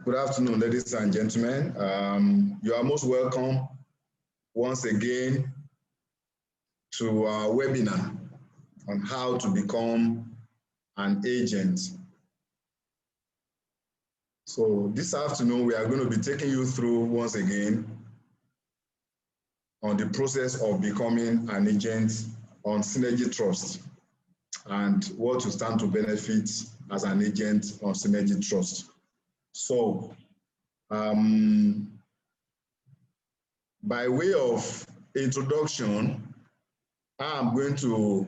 Good afternoon, ladies and gentlemen. You are most welcome once again to our webinar on how to become an agent. So this afternoon, we are going to be taking you through once again on the process of becoming an agent on Synergitrust and what you stand to benefit as an agent on Synergitrust. So, by way of introduction, I'm going to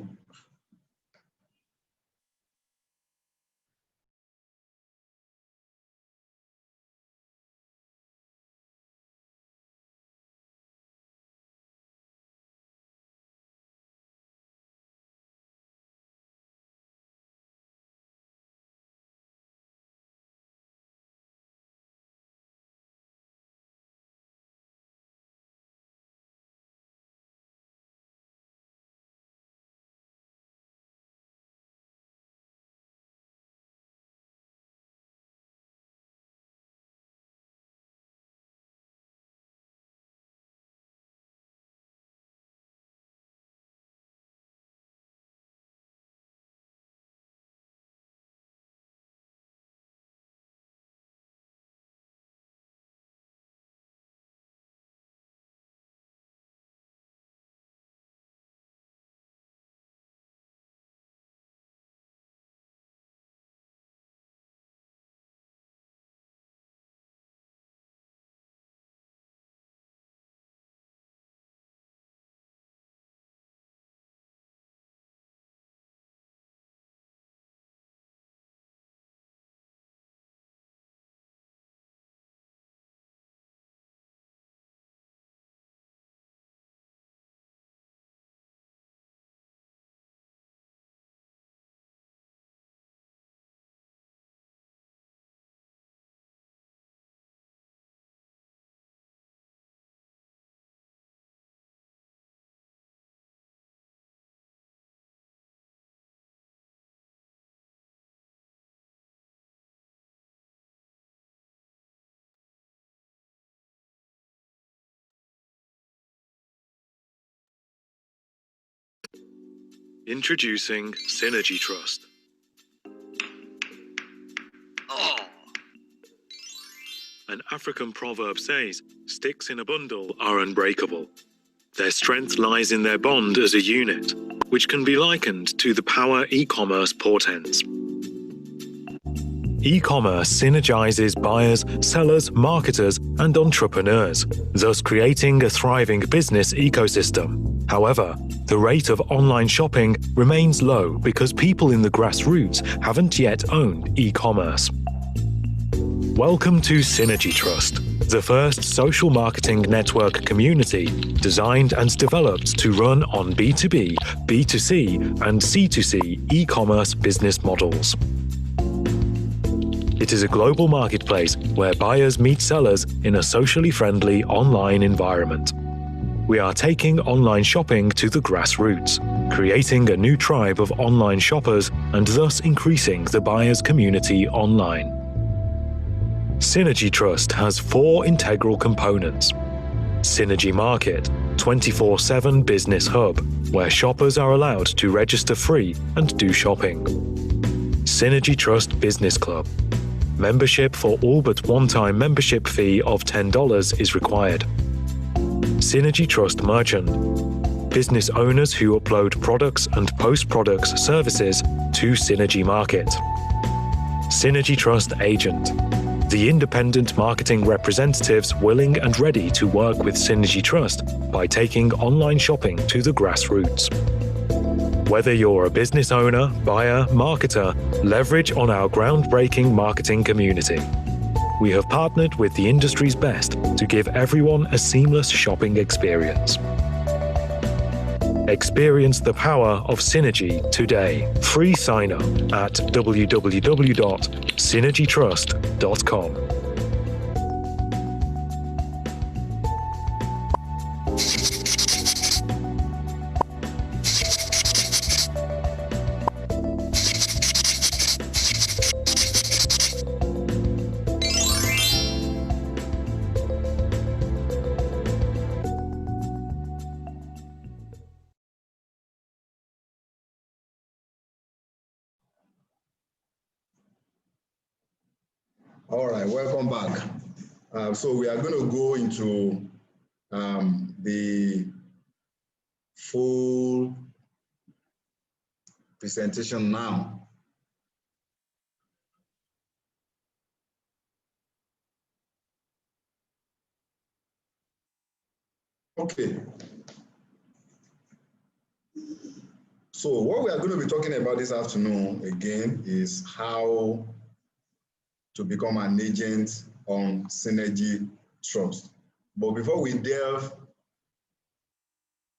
Introducing Synergitrust. An African proverb says, sticks in a bundle are unbreakable. Their strength lies in their bond as a unit, which can be likened to the power e-commerce portends. E-commerce synergizes buyers, sellers, marketers, and entrepreneurs, thus creating a thriving business ecosystem. However, the rate of online shopping remains low because people in the grassroots haven't yet owned e-commerce. Welcome to Synergitrust, the first social marketing network community designed and developed to run on B2B, B2C, and C2C e-commerce business models. It is a global marketplace where buyers meet sellers in a socially friendly online environment. We are taking online shopping to the grassroots, creating a new tribe of online shoppers and thus increasing the buyers' community online. Synergitrust has 4 integral components. Synergy Market, 24/7 business hub, where shoppers are allowed to register free and do shopping. Synergitrust Business Club. Membership for all but one-time membership fee of $10 is required. Synergitrust Merchant. Business owners who upload products and post-products services to Synergy Market. Synergitrust Agent. The independent marketing representatives willing and ready to work with Synergitrust by taking online shopping to the grassroots. Whether you're a business owner, buyer, marketer, leverage on our groundbreaking marketing community. We have partnered with the industry's best to give everyone a seamless shopping experience. Experience the power of Synergy today. Free sign up at www.synergitrust.com. All right, welcome back. So we are going to go into the full presentation now. Okay. So what we are going to be talking about this afternoon again is how to become an agent on Synergitrust. But before we delve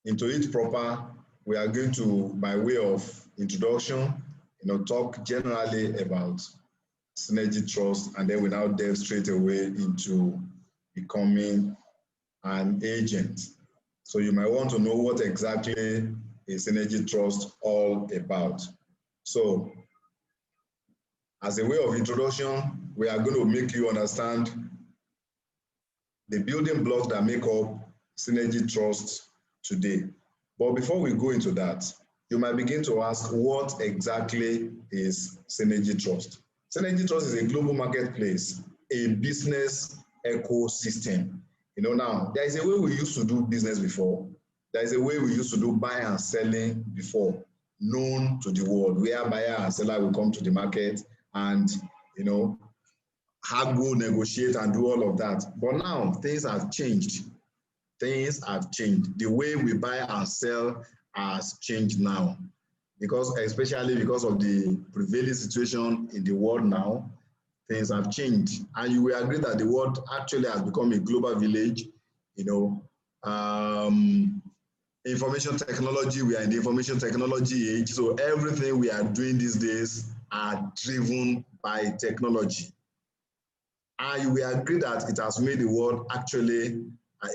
into it proper, we are going to, by way of introduction, talk generally about Synergitrust, and then we now delve straight away into becoming an agent. So you might want to know what exactly is Synergitrust all about. So as a way of introduction, we are going to make you understand the building blocks that make up Synergitrust today. But before we go into that, you might begin to ask, what exactly is Synergitrust? Synergitrust is a global marketplace, a business ecosystem. Now, there is a way we used to do business before. There is a way we used to do buy and selling before, known to the world, where buyer and seller will come to the market and, haggle, negotiate, and do all of that. But now, things have changed. Things have changed. The way we buy and sell has changed now, especially because of the prevailing situation in the world now. Things have changed, and you will agree that the world actually has become a global village. Information technology, we are in the information technology age, so everything we are doing these days are driven by technology. And you will agree that it has made the world actually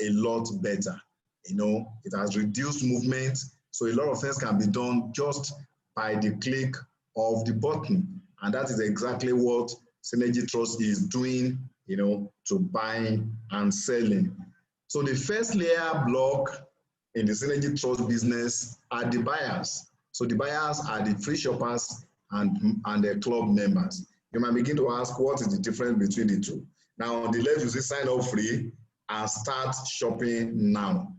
a lot better. It has reduced movement, so a lot of things can be done just by the click of the button. And that is exactly what Synergitrust is doing, to buying and selling. So the first layer block in the Synergitrust business are the buyers. So the buyers are the free shoppers and the club members. You might begin to ask, what is the difference between the two? Now, on the left, you see sign up free and start shopping now.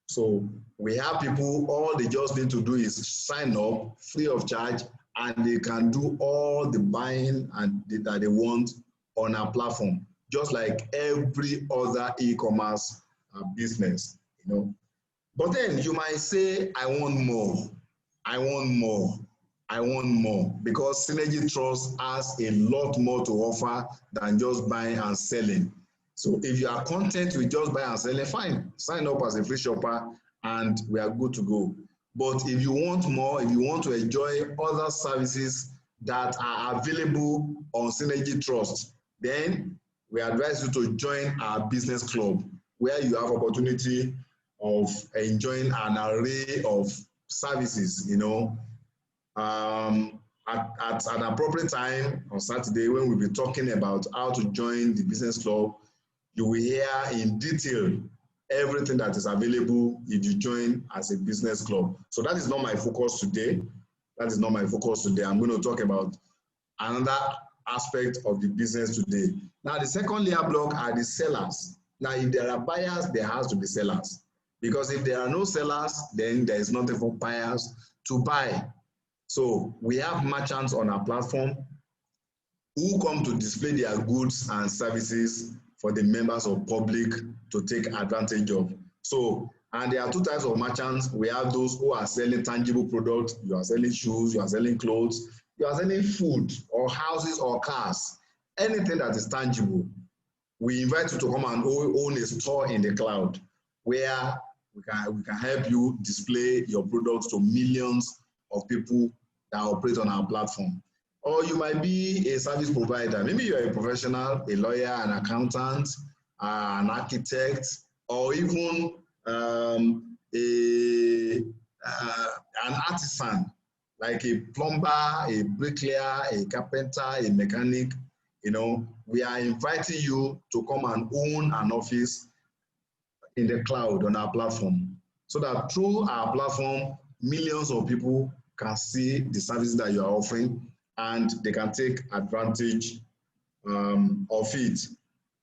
So we have people, all they just need to do is sign up free of charge, and they can do all the buying that they want on our platform, just like every other e-commerce business, But then you might say, I want more, I want more, I want more, because Synergitrust has a lot more to offer than just buying and selling. So if you are content with just buying and selling, fine, sign up as a free shopper and we are good to go. But if you want more, if you want to enjoy other services that are available on Synergitrust, then we advise you to join our business club, where you have opportunity of enjoying an array of services, at an appropriate time on Saturday, when we'll be talking about how to join the business club, you will hear in detail everything that is available if you join as a business club. So that is not my focus today. That is not my focus today. I'm going to talk about another aspect of the business today. Now, the second layer block are the sellers. Now, if there are buyers, there has to be sellers. Because if there are no sellers, then there is nothing for buyers to buy. So we have merchants on our platform who come to display their goods and services for the members of public to take advantage of. So, and there are two types of merchants. We have those who are selling tangible products. You are selling shoes, you are selling clothes, you are selling food or houses or cars, anything that is tangible. We invite you to come and own a store in the cloud where we can help you display your products to millions of people that operate on our platform. Or you might be a service provider. Maybe you're a professional, a lawyer, an accountant, an architect, or even an artisan, like a plumber, a bricklayer, a carpenter, a mechanic. We are inviting you to come and own an office in the cloud on our platform, so that through our platform, millions of people can see the services that you are offering and they can take advantage of it.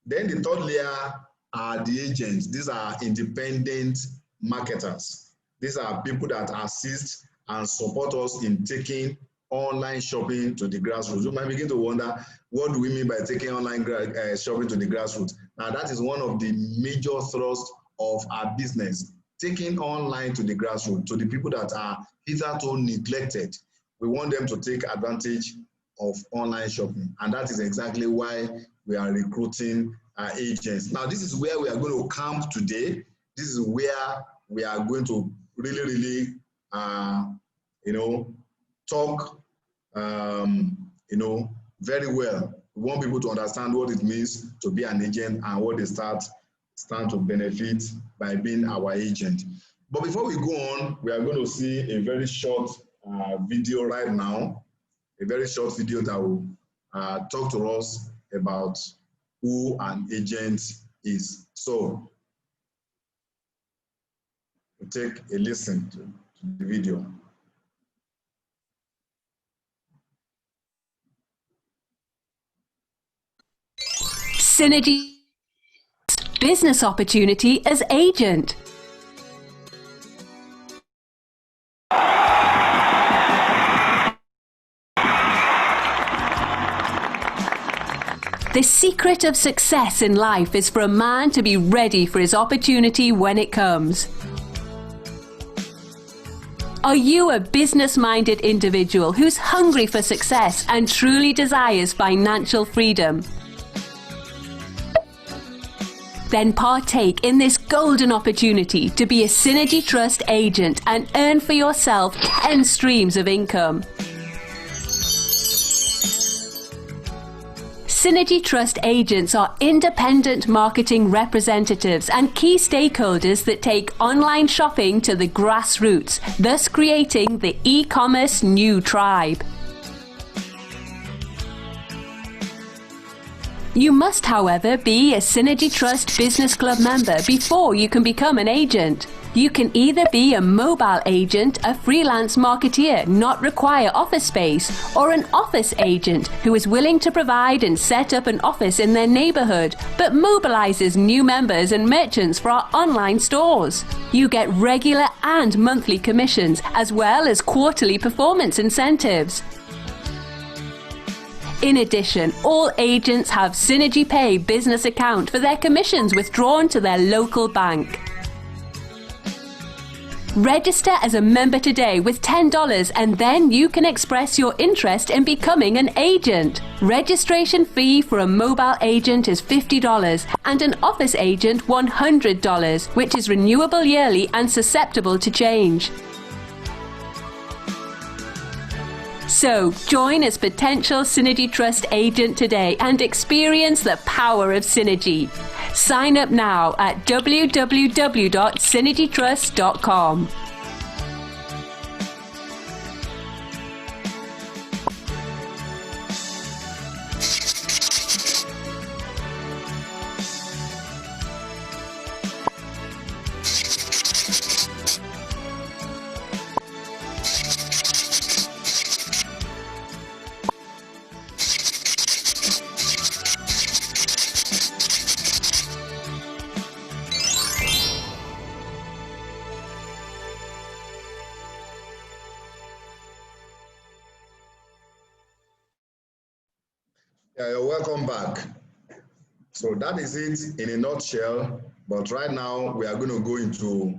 Then the third layer are the agents. These are independent marketers. These are people that assist and support us in taking online shopping to the grassroots. You might begin to wonder, what do we mean by taking online shopping to the grassroots? Now, that is one of the major thrusts of our business, taking online to the grassroots, to the people that are hitherto neglected. We want them to take advantage of online shopping, and that is exactly why we are recruiting agents. Now, this is where we are going to camp today. This is where we are going to really, talk, very well. We want people to understand what it means to be an agent and what they stand to benefit by being our agent. But before we go on, we are going to see a very short video right now, a very short video that will talk to us about who an agent is. So, we'll take a listen to the video. Synergy business opportunity as agent. The secret of success in life is for a man to be ready for his opportunity when it comes. Are you a business-minded individual who's hungry for success and truly desires financial freedom? Then partake in this golden opportunity to be a Synergitrust agent and earn for yourself 10 streams of income. Synergitrust agents are independent marketing representatives and key stakeholders that take online shopping to the grassroots, thus creating the e-commerce new tribe. You must, however, be a Synergitrust Business Club member before you can become an agent. You can either be a mobile agent, a freelance marketeer, not require office space, or an office agent who is willing to provide and set up an office in their neighborhood, but mobilizes new members and merchants for our online stores. You get regular and monthly commissions, as well as quarterly performance incentives. In addition, all agents have Synergy Pay business account for their commissions withdrawn to their local bank. Register as a member today with $10 and then you can express your interest in becoming an agent. Registration fee for a mobile agent is $50 and an office agent $100, which is renewable yearly and susceptible to change. So, join as potential Synergitrust agent today and experience the power of synergy. Sign up now at www.synergitrust.com. Yeah, you're welcome back. So that is it in a nutshell, but right now we are going to go into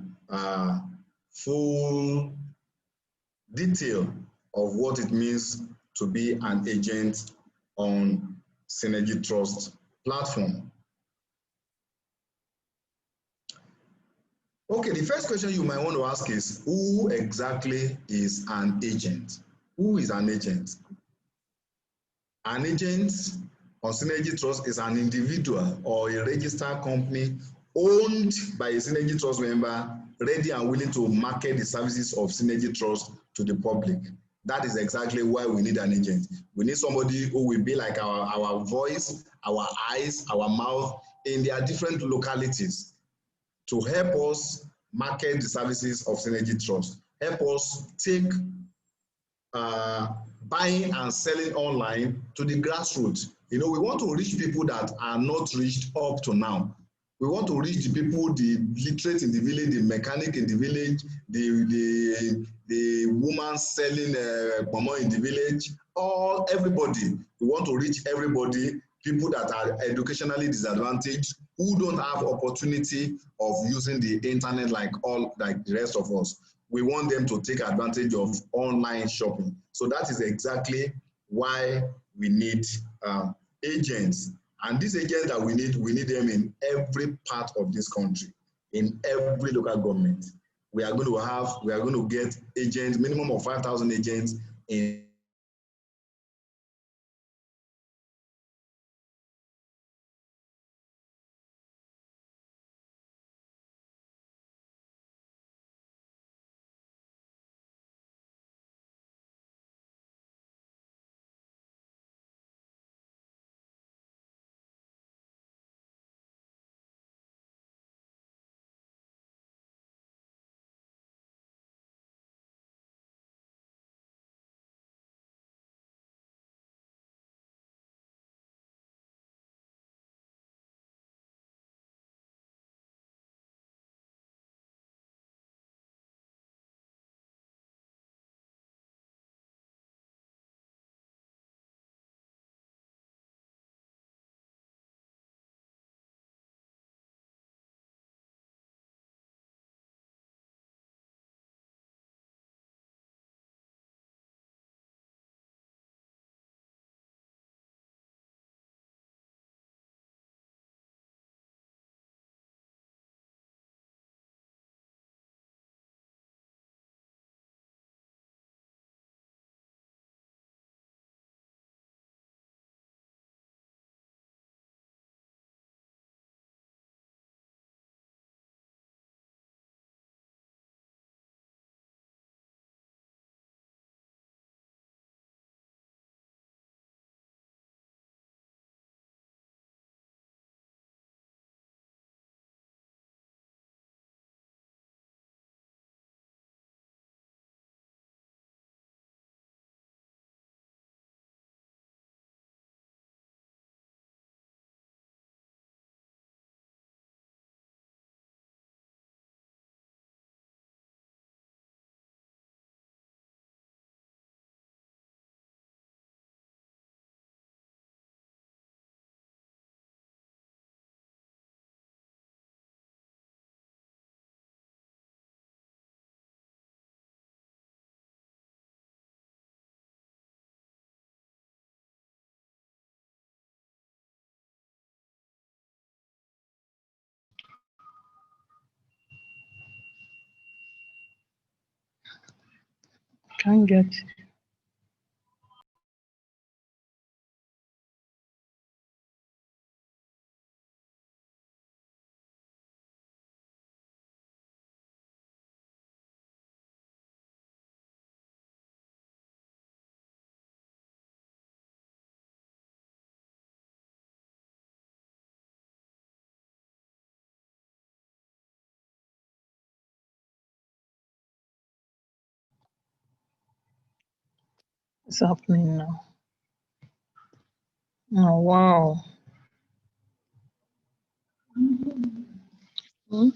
full detail of what it means to be an agent on Synergitrust platform. Okay, the first question you might want to ask is, who exactly is an agent? Who is an agent? An agent on Synergitrust is an individual or a registered company owned by a Synergitrust member, ready and willing to market the services of Synergitrust to the public. That is exactly why we need an agent. We need somebody who will be like our voice, our eyes, our mouth in their different localities to help us market the services of Synergitrust, help us take buying and selling online to the grassroots. We want to reach people that are not reached up to now. We want to reach the people, the literate in the village, the mechanic in the village, the woman selling pomo in the village, everybody. We want to reach everybody, people that are educationally disadvantaged, who don't have opportunity of using the internet like the rest of us. We want them to take advantage of online shopping. So that is exactly why we need agents. And these agents that we need them in every part of this country, in every local government. We are going to get agents, minimum of 5,000 agents in Can't get. What's happening now? Oh wow. Hmm?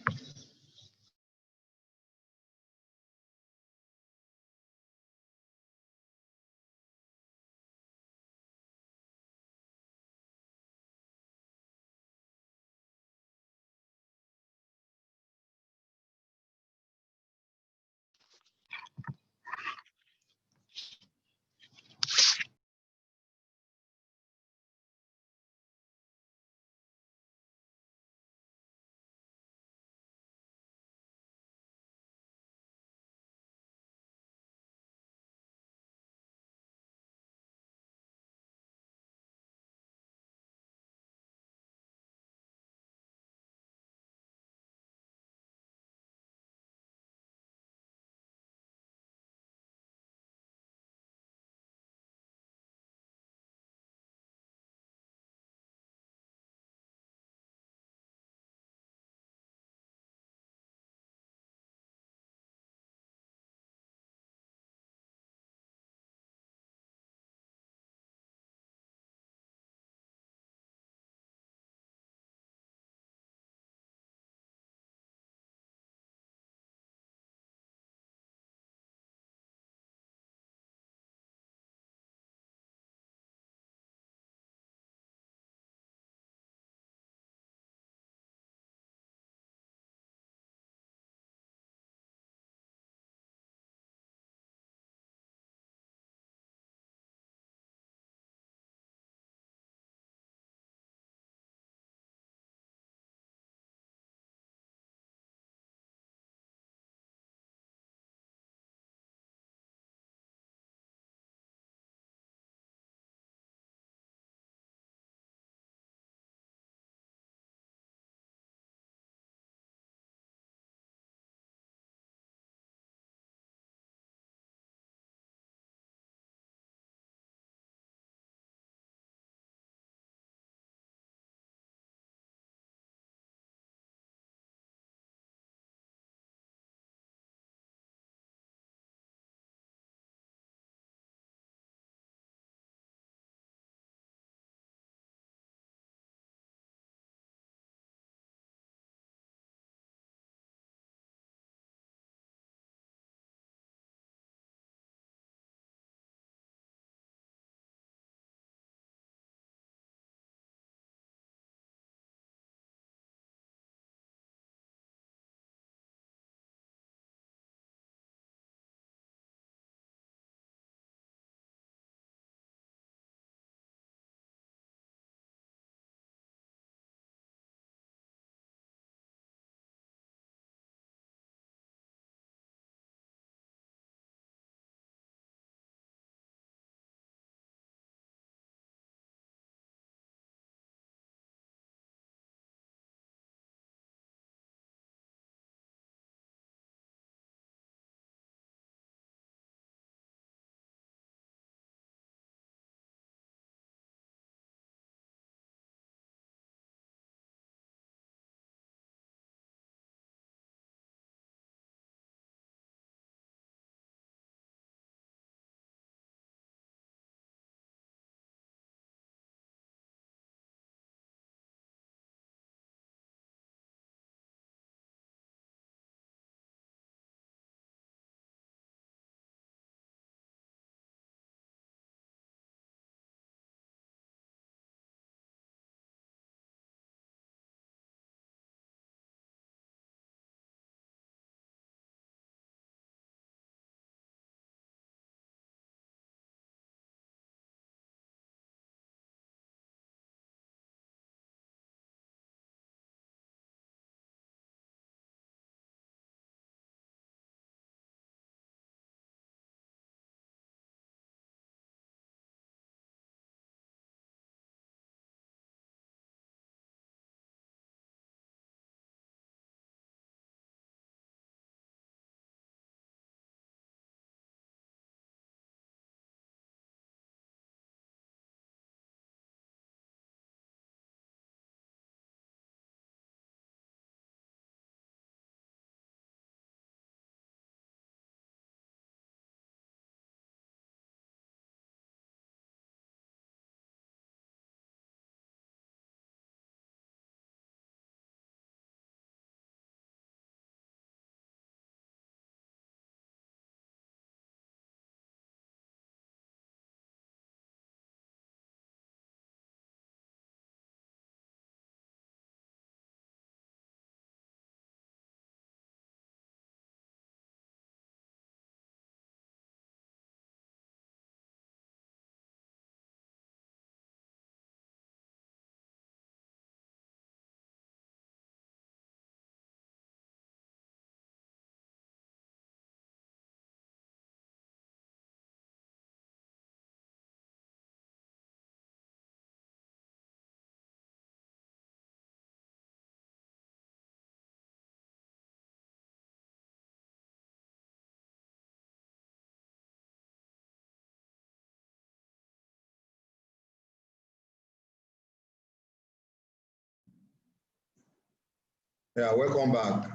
Yeah, welcome back.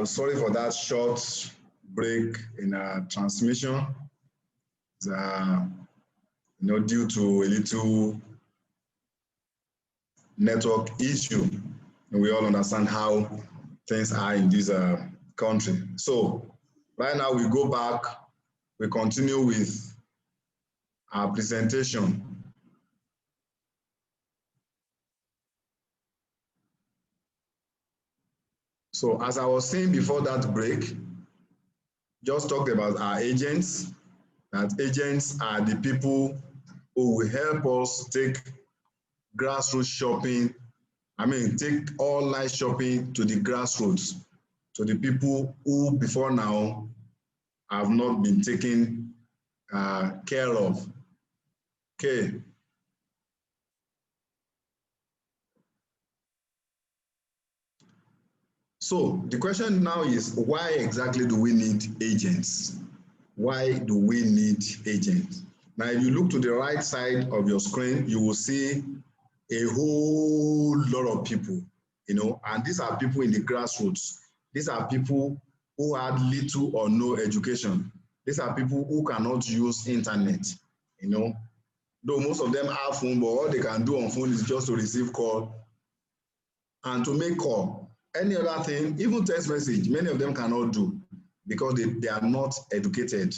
Sorry for that short break in our transmission. Due to a little network issue. And we all understand how things are in this country. So right now we go back, we continue with our presentation. So as I was saying before that break, just talked about our agents, that agents are the people who will help us take grassroots shopping, take online shopping to the grassroots, to the people who before now have not been taken care of. Okay. So the question now is, why exactly do we need agents? Why do we need agents? Now, if you look to the right side of your screen, you will see a whole lot of people, and these are people in the grassroots. These are people who had little or no education. These are people who cannot use internet, though most of them have phone, but all they can do on phone is just to receive call and to make call. Any other thing, even text message, many of them cannot do because they are not educated,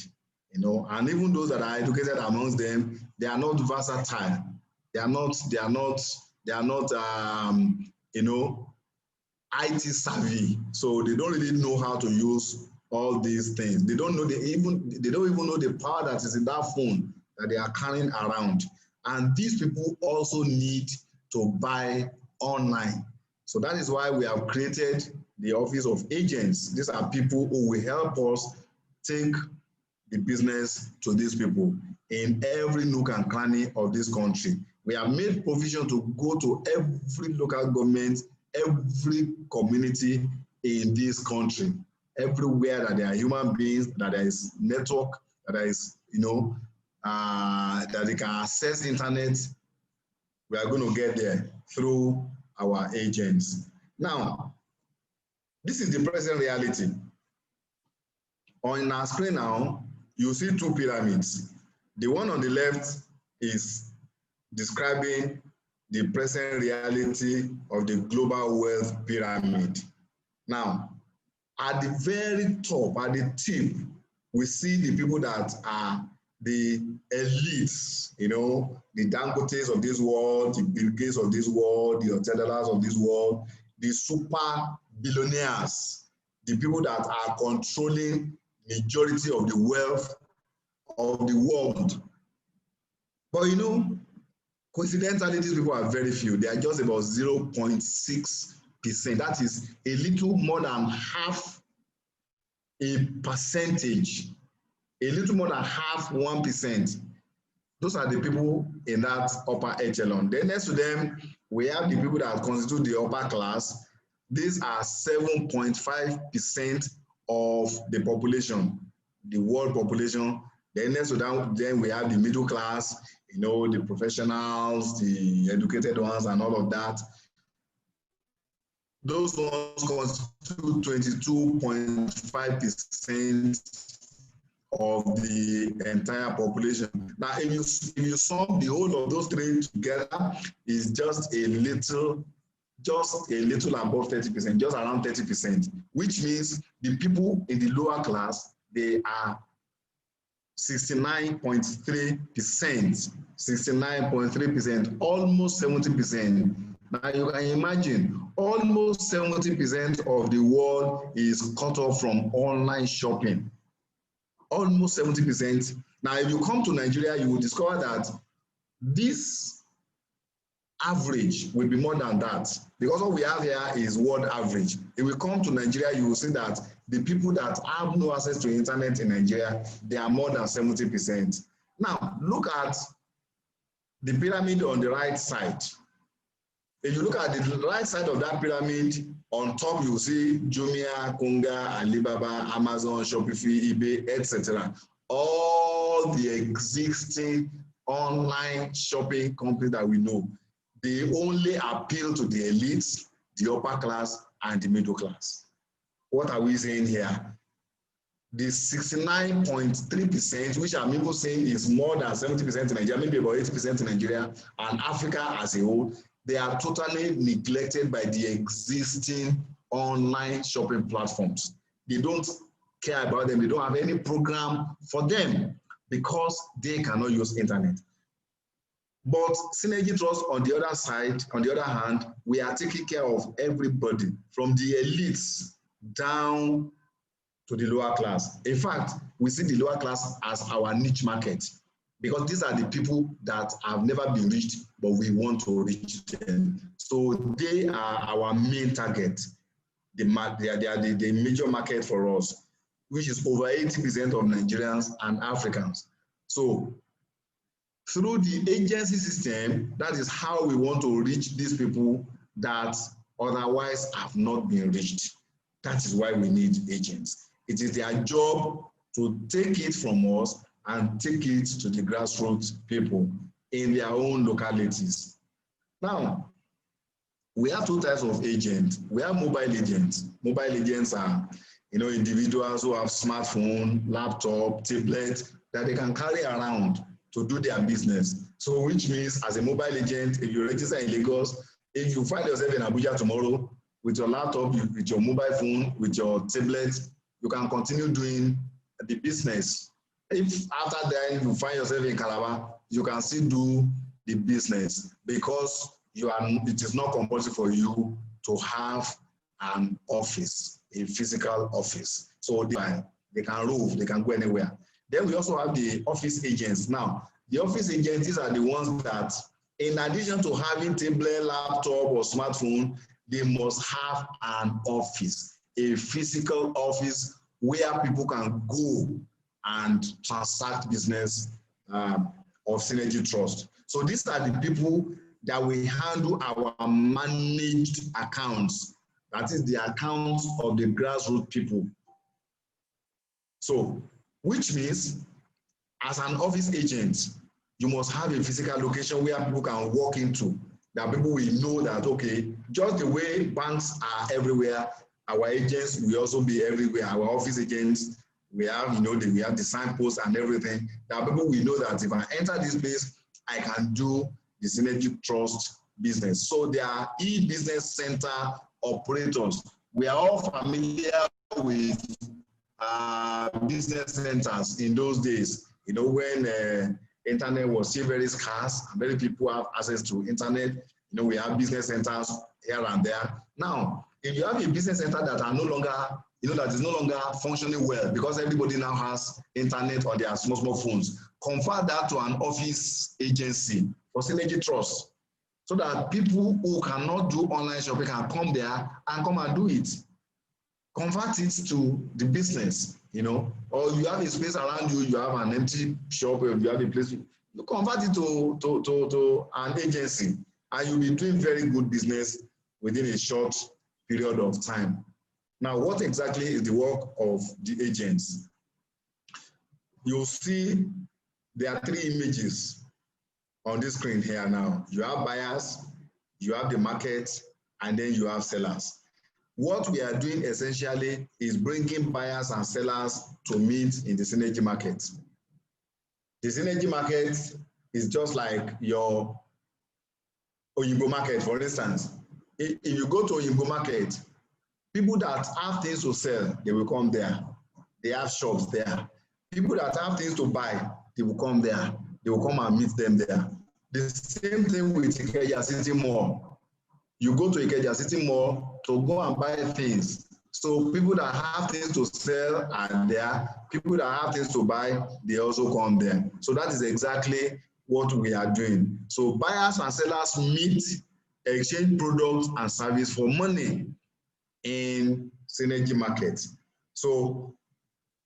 and even those that are educated amongst them, they are not versatile. They are not IT savvy. So they don't really know how to use all these things. They don't even know the power that is in that phone that they are carrying around. And these people also need to buy online. So that is why we have created the Office of Agents. These are people who will help us take the business to these people in every nook and cranny of this country. We have made provision to go to every local government, every community in this country, everywhere that there are human beings, that there is network, that there is, that they can access internet. We are going to get there through our agents. Now, this is the present reality. On our screen now, you see two pyramids. The one on the left is describing the present reality of the global wealth pyramid. Now, at the very top, at the tip, we see the people that are the elites, the Dangotes of this world, the Bill Gates of this world, the Otedolas of this world, the super billionaires, the people that are controlling majority of the wealth of the world. But coincidentally, these people are very few. They are just about 0.6%. That is a little more than half a percentage, a little more than half 1%. Those are the people in that upper echelon. Then next to them, we have the people that constitute the upper class. These are 7.5% of the population, the world population. Then next to that, then we have the middle class, the professionals, the educated ones, and all of that. Those ones constitute 22.5% of the entire population. Now, if you sum the whole of those three together, is just a little above 30%, just around 30%, which means the people in the lower class, they are 69.3%, almost 70%. Now you can imagine, almost 70% of the world is cut off from online shopping. Almost 70%. Now, if you come to Nigeria, you will discover that this average will be more than that, because what we have here is world average. If we come to Nigeria, you will see that the people that have no access to internet in Nigeria, they are more than 70%. Now, look at the pyramid on the right side. If you look at the right side of that pyramid, on top you will see Jumia, Konga, Alibaba, Amazon, Shopify, eBay, etc. All the existing online shopping companies that we know, they only appeal to the elites, the upper class, and the middle class. What are we saying here? The 69.3%, which I'm even saying is more than 70% in Nigeria, maybe about 80% in Nigeria, and Africa as a whole, they are totally neglected by the existing online shopping platforms. They don't care about them. They don't have any program for them because they cannot use internet. But Synergitrust, on the other side, on the other hand, we are taking care of everybody from the elites down to the lower class. In fact, we see the lower class as our niche market because these are the people that have never been reached, but we want to reach them. So they are our main target. They are the major market for us, which is over 80% of Nigerians and Africans. So through the agency system, that is how we want to reach these people that otherwise have not been reached. That is why we need agents. It is their job to take it from us and take it to the grassroots people in their own localities. Now, we have two types of agents. We have mobile agents. Mobile agents are, individuals who have smartphone, laptop, tablet that they can carry around to do their business. So which means as a mobile agent, if you register in Lagos, if you find yourself in Abuja tomorrow with your laptop, with your mobile phone, with your tablet, you can continue doing the business. If after that you find yourself in Calabar, you can still do the business because it is not compulsory for you to have an office, a physical office. So they can rove, they can go anywhere. Then we also have the office agents. Now, the office agents are the ones that, in addition to having tablet, laptop, or smartphone, they must have an office, a physical office where people can go and transact business of Synergitrust. So these are the people that we handle our managed accounts. That is the accounts of the grassroots people. So, which means as an office agent, you must have a physical location where people can walk into, that people will know that, okay, just the way banks are everywhere, our agents will also be everywhere. Our office agents, we have, we have the signposts and everything, that people will know that if I enter this place, I can do the Synergitrust business. So they are e-business center operators. We are all familiar with business centers in those days, when internet was still very scarce and many people have access to internet. We have business centers here and there. Now, if you have a business center that are no longer, that is no longer functioning well because everybody now has internet on their small phones, convert that to an office agency for Synergitrust so that people who cannot do online shopping can come there and come and do it. Convert it to the business, or you have a space around you, you have an empty shop, or you have a place, you convert it to an agency, and you'll be doing very good business within a short period of time. Now, what exactly is the work of the agents? You'll see there are three images on this screen here now. You have buyers, you have the market, and then you have sellers. What we are doing essentially is bringing buyers and sellers to meet in the synergy market. The synergy market is just like your Oyinbo market, for instance. If you go to Oyinbo market, people that have things to sell, they will come there. They have shops there. People that have things to buy, they will come there. They will come and meet them there. The same thing with Ikeja City Mall. You go to Ikeja City Mall to go and buy things. So people that have things to sell are there. People that have things to buy, they also come there. So that is exactly what we are doing. So buyers and sellers meet, exchange products and service for money in synergy market. So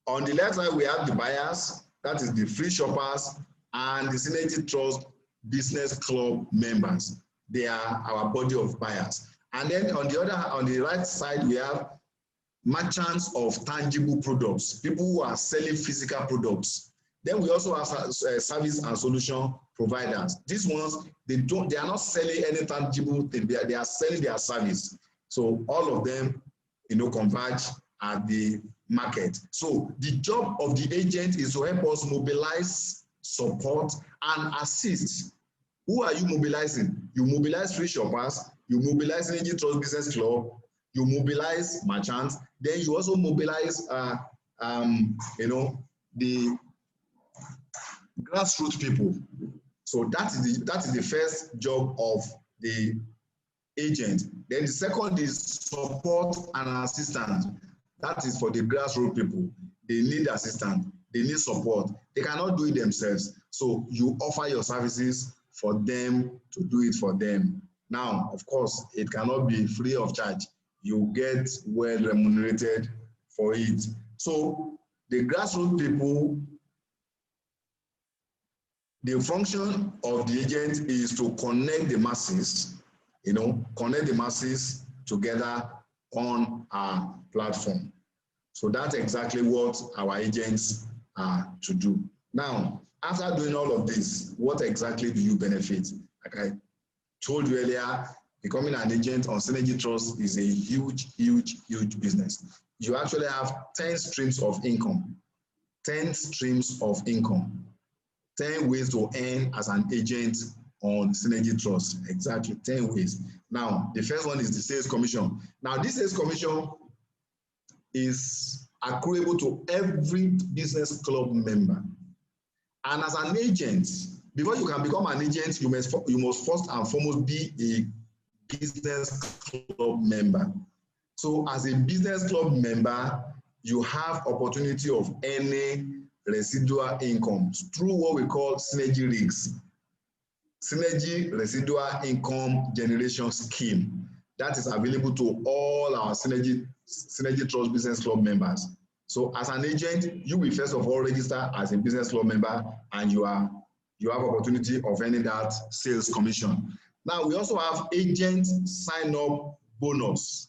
on the left side, we have the buyers, that is the free shoppers, and the Synergitrust Business Club members. They are our body of buyers. And then on the right side, we have merchants of tangible products, people who are selling physical products. Then we also have service and solution providers. These ones, they are not selling any tangible thing, they are selling their service. So all of them, converge at the market. So the job of the agent is to help us mobilize, support, and assist. Who are you mobilizing? You mobilize free shoppers, you mobilize Synergitrust Business Club, you mobilize merchants, then you also mobilize the grassroots people. So that is the first job of the agent. Then the second is support and assistance. That is for the grassroots people. They need assistance, they need support. They cannot do it themselves. So you offer your services for them to do it for them. Now, of course, it cannot be free of charge. You get well remunerated for it. So the grassroots people, the function of the agent is to connect the masses, connect the masses together on our platform. So that's exactly what our agents are to do. Now, after doing all of this, what exactly do you benefit? Like I told you earlier, becoming an agent on Synergitrust is a huge, huge, huge business. You actually have 10 streams of income, 10 streams of income, 10 ways to earn as an agent on Synergitrust. Exactly, 10 ways. Now, the first one is the sales commission. Now, this sales commission is accruable to every business club member. And as an agent, before you can become an agent, you must first and foremost be a business club member. So as a business club member, you have opportunity of earning residual income through what we call synergy rigs, synergy residual income generation scheme. That is available to all our Synergitrust Business Club members. So as an agent, you will first of all register as a business club member, and you have opportunity of earning that sales commission. Now we also have agent sign-up bonus.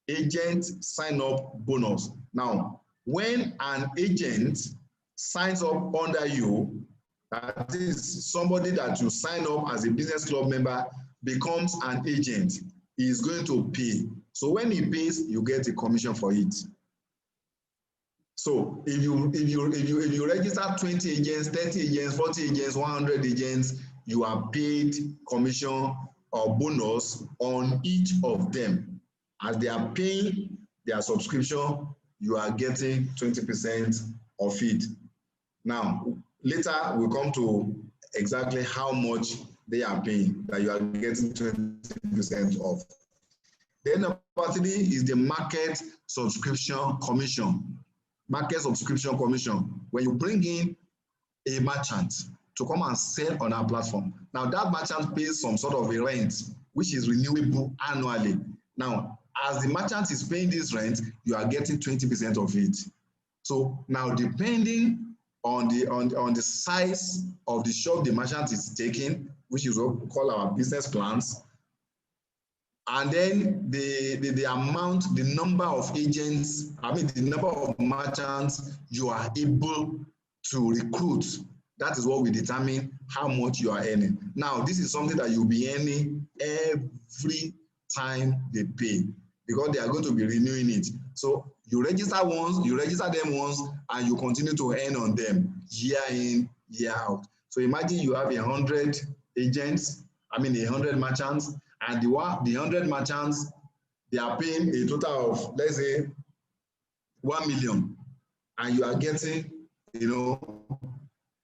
Agent sign-up bonus. Now, when an agent signs up under you, that is somebody that you sign up as a business club member becomes an agent, he is going to pay. So when he pays, you get a commission for it. So if you register 20 agents, 30 agents, 40 agents, 100 agents, you are paid commission or bonus on each of them. As they are paying their subscription, you are getting 20% of it. Now, later we'll come to exactly how much they are paying that you are getting 20% of. Then number 3 is the market subscription commission. Market subscription commission. When you bring in a merchant to come and sell on our platform, now that merchant pays some sort of a rent, which is renewable annually. Now, as the merchant is paying this rent, you are getting 20% of it. So now, depending on the size of the shop the merchant is taking, which is what we call our business plans, and then the amount, the number of agents, the number of merchants you are able to recruit, that is what will determine how much you are earning. Now, this is something that you'll be earning every time they pay, because they are going to be renewing it. So you register once, you register them once, and you continue to earn on them year in, year out. So imagine you have 100 agents, 100 merchants, and the 100 merchants, they are paying a total of, let's say, 1 million, and you are getting,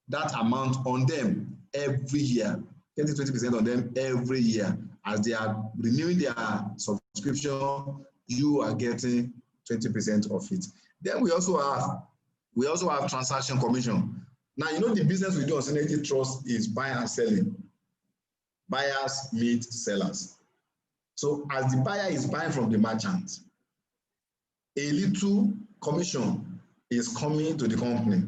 that amount on them every year, getting 20% on them every year. As they are renewing their subscription, you are getting 20% of it. Then we also have transaction commission. Now, the business we do on Synergitrust is buy and selling. Buyers meet sellers. So as the buyer is buying from the merchant, a little commission is coming to the company.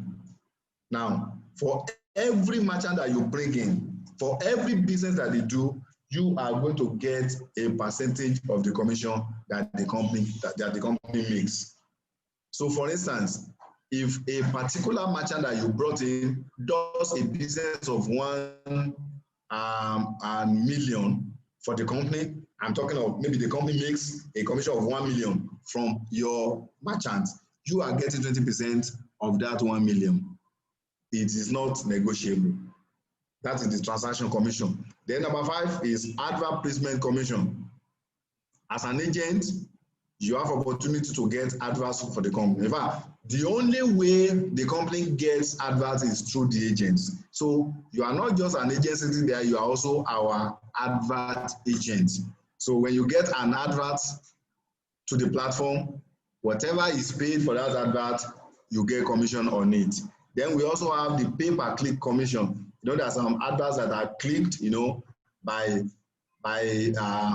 Now, for every merchant that you bring in, for every business that they do, you are going to get a percentage of the commission that the company makes. So for instance, if a particular merchant that you brought in does a business of 1 million for the company, I'm talking of maybe the company makes a commission of 1 million from your merchant. You are getting 20% of that 1 million. It is not negotiable. That is the transaction commission. Then number 5 is advert placement commission. As an agent, you have opportunity to get adverts for the company. In fact, the only way the company gets adverts is through the agents. So you are not just an agent sitting there, you are also our advert agent. So when you get an advert to the platform, whatever is paid for that advert, you get commission on it. Then we also have the pay-per-click commission. You know, there are some adverts that are clicked, you know, by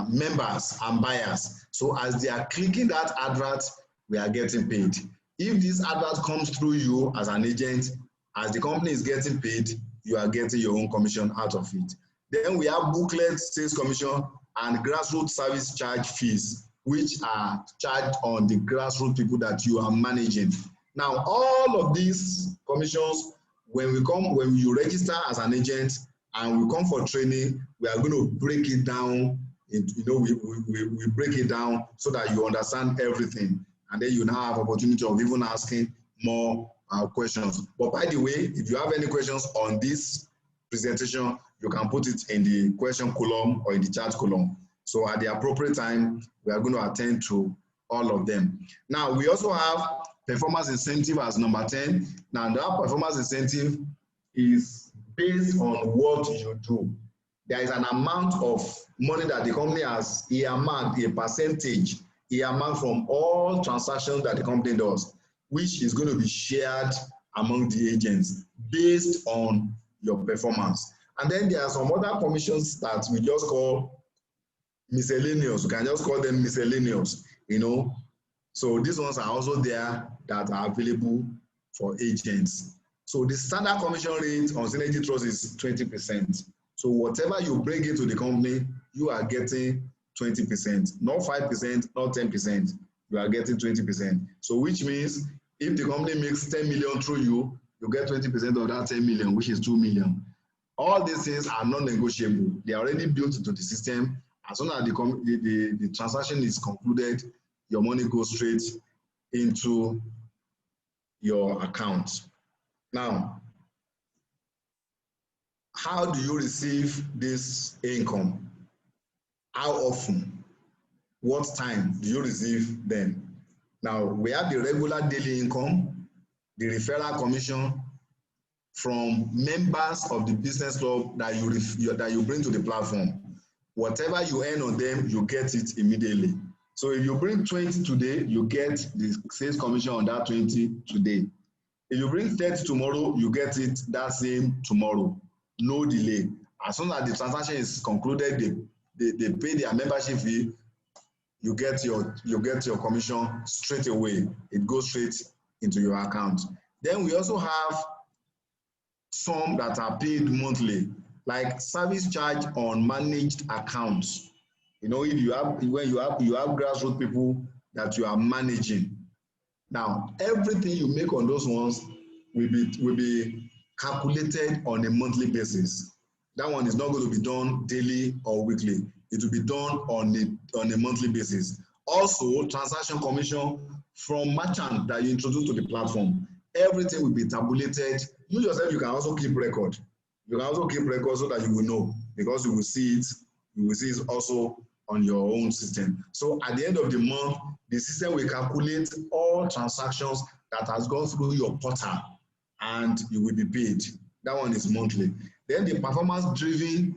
members and buyers. So as they are clicking that advert, we are getting paid. If this advert comes through you as an agent, as the company is getting paid, you are getting your own commission out of it. Then we have booklet sales commission and grassroots service charge fees, which are charged on the grassroots people that you are managing. Now, all of these commissions, when you register as an agent and we come for training, we are going to break it down. We break it down so that you understand everything, and then you now have opportunity of even asking more questions. But by the way, if you have any questions on this presentation, you can put it in the question column or in the chat column. So at the appropriate time, we are going to attend to all of them. Now, we also have performance incentive as number 10. Now, that performance incentive is based on what you do. There is an amount of money that the company has earmarked, a percentage earmarked from all transactions that the company does, which is going to be shared among the agents based on your performance. And then there are some other commissions that we just call miscellaneous. We can just call them miscellaneous, you know. So these ones are also there that are available for agents. So the standard commission rate on Synergitrust is 20%. So whatever you bring into the company, you are getting 20%, not 5%, not 10%. You are getting 20%. So which means if the company makes 10 million through you, you get 20% of that 10 million, which is 2 million. All these things are non-negotiable. They are already built into the system. As soon as the transaction is concluded, your money goes straight into your account. Now, how do you receive this income? How often? What time do you receive them? Now, we have the regular daily income, the referral commission from members of the business club that you bring to the platform. Whatever you earn on them, you get it immediately. So if you bring 20 today, you get the sales commission on that 20 today. If you bring 30 tomorrow, you get it that same tomorrow. No delay. As soon as the transaction is concluded, they pay their membership fee, you get your commission straight away. It goes straight into your account. Then we also have some that are paid monthly, like service charge on managed accounts. You know, if you have grassroots people that you are managing. Now, everything you make on those ones will be calculated on a monthly basis. That one is not going to be done daily or weekly. It will be done on a monthly basis. Also, transaction commission from merchant that you introduce to the platform. Everything will be tabulated. You yourself, you can also keep record. You can also keep record so that you will know, because you will see it. You will see it also on your own system. So at the end of the month, the system will calculate all transactions that has gone through your portal, and you will be paid. That one is monthly. Then the performance-driven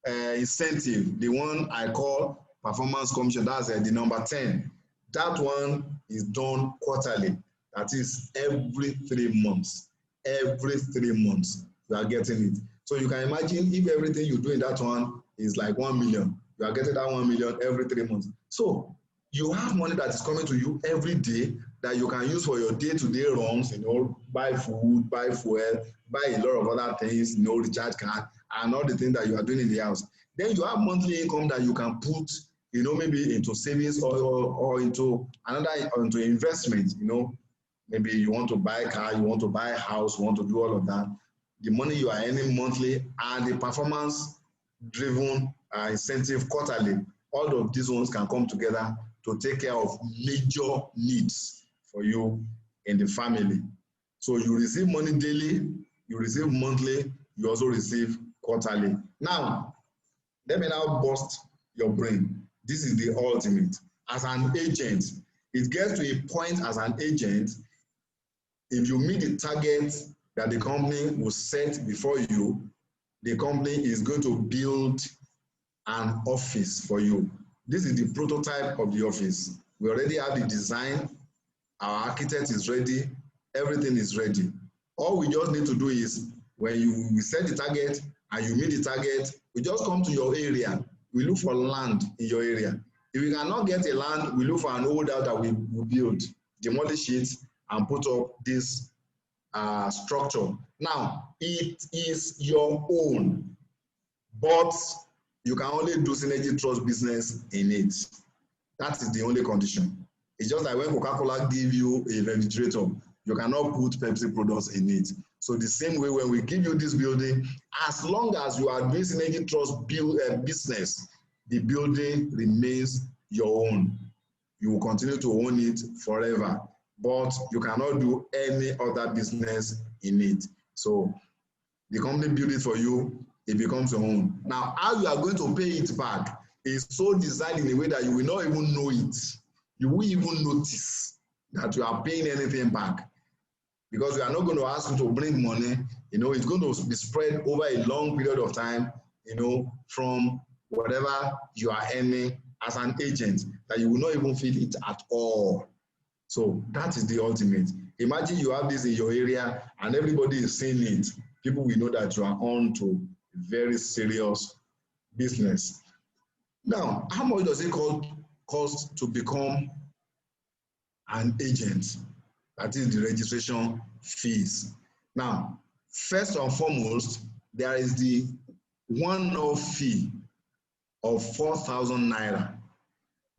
incentive, the one I call performance commission, that's the number 10. That one is done quarterly. That is every 3 months. Every 3 months, you are getting it. So you can imagine if everything you do in that one is like 1 million, you are getting that 1 million every 3 months. So you have money that is coming to you every day that you can use for your day-to-day runs, you know, buy food, buy fuel, buy a lot of other things, you know, recharge card, and all the things that you are doing in the house. Then you have monthly income that you can put, you know, maybe into savings or into into investment, you know. Maybe you want to buy a car, you want to buy a house, you want to do all of that. The money you are earning monthly and the performance-driven incentive quarterly, all of these ones can come together to take care of major needs for you in the family. So you receive money daily, you receive monthly, you also receive quarterly. Now, let me now bust your brain. This is the ultimate. As an agent, it gets to a point as an agent, if you meet the target that the company will set before you, the company is going to build an office for you. This is the prototype of the office. We already have the design, our architect is ready, everything is ready. All we just need to do is, when we set the target and you meet the target, we just come to your area. We look for land in your area. If we cannot get a land, we look for an old house that we build, demolish it, and put up this structure. Now, it is your own, but you can only do Synergitrust business in it. That is the only condition. It's just like when Coca-Cola give you a refrigerator, you cannot put Pepsi products in it. So the same way, when we give you this building, as long as you are doing Synergitrust business, the building remains your own. You will continue to own it forever, but you cannot do any other business in it. So the company build it for you, it becomes your own. Now, how you are going to pay it back is so designed in a way that you will not even know it. You will even notice that you are paying anything back, because we are not going to ask you to bring money. It's going to be spread over a long period of time, from whatever you are earning as an agent, that you will not even feel it at all. So that is the ultimate. Imagine you have this in your area and everybody is seeing it. People will know that you are on to very serious business. Now, how much does it cost to become an agent? That is the registration fees. Now, first and foremost, there is the one-off fee of 4,000 naira.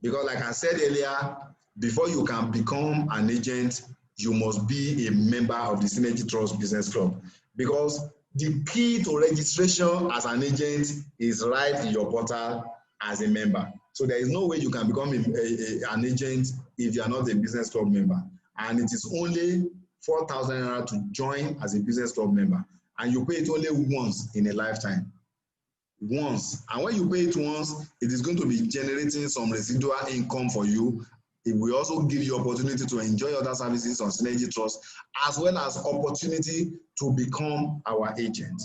Because like I said earlier, before you can become an agent, you must be a member of the Synergitrust Business Club. Because the key to registration as an agent is right in your portal as a member. So there is no way you can become an agent if you are not a business club member. And it is only 4,000 naira to join as a business club member. And you pay it only once in a lifetime. Once. And when you pay it once, it is going to be generating some residual income for you. It will also give you opportunity to enjoy other services on Synergitrust, as well as opportunity to become our agent.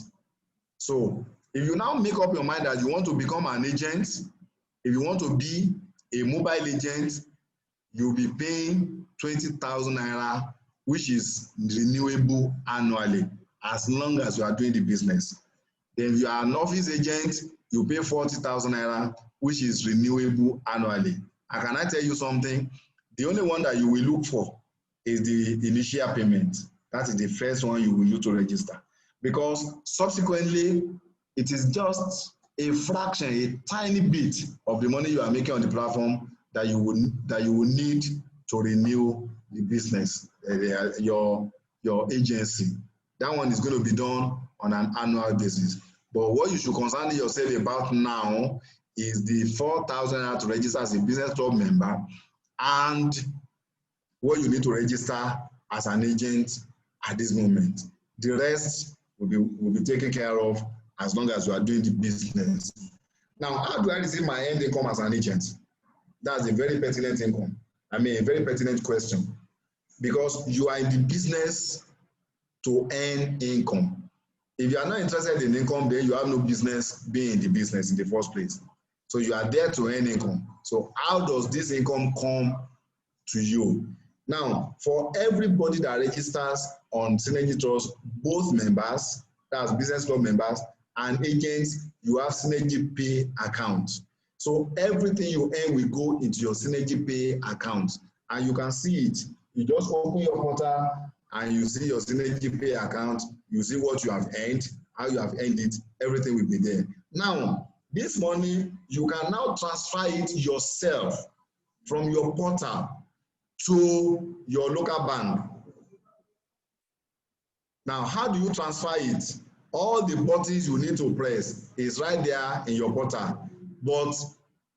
So if you now make up your mind that you want to become an agent, if you want to be a mobile agent, you'll be paying 20,000 naira, which is renewable annually, as long as you are doing the business. Then if you are an office agent, you pay 40,000 naira, which is renewable annually. And can I tell you something? The only one that you will look for is the initial payment. That is the first one you will use to register. Because subsequently, it is just a fraction, a tiny bit of the money you are making on the platform that you will need to renew the business, your agency. That one is going to be done on an annual basis. But what you should concern yourself about now is the 4,000 naira to register as a business club member, and what you need to register as an agent at this moment. The rest will be taken care of as long as you are doing the business. Now, how do I receive my end income as an agent? That's a very pertinent a very pertinent question, because you are in the business to earn income. If you are not interested in income, then you have no business being in the business in the first place. So you are there to earn income. So how does this income come to you? Now, for everybody that registers on Synergitrust, both members, that's business club members, and agents, you have Synergy Pay account. So everything you earn will go into your Synergy Pay account, and you can see it. You just open your portal and you see your Synergy Pay account, you see what you have earned, how you have earned it, everything will be there. Now, this money, you can now transfer it yourself from your portal to your local bank. Now, how do you transfer it? All the buttons you need to press is right there in your portal. But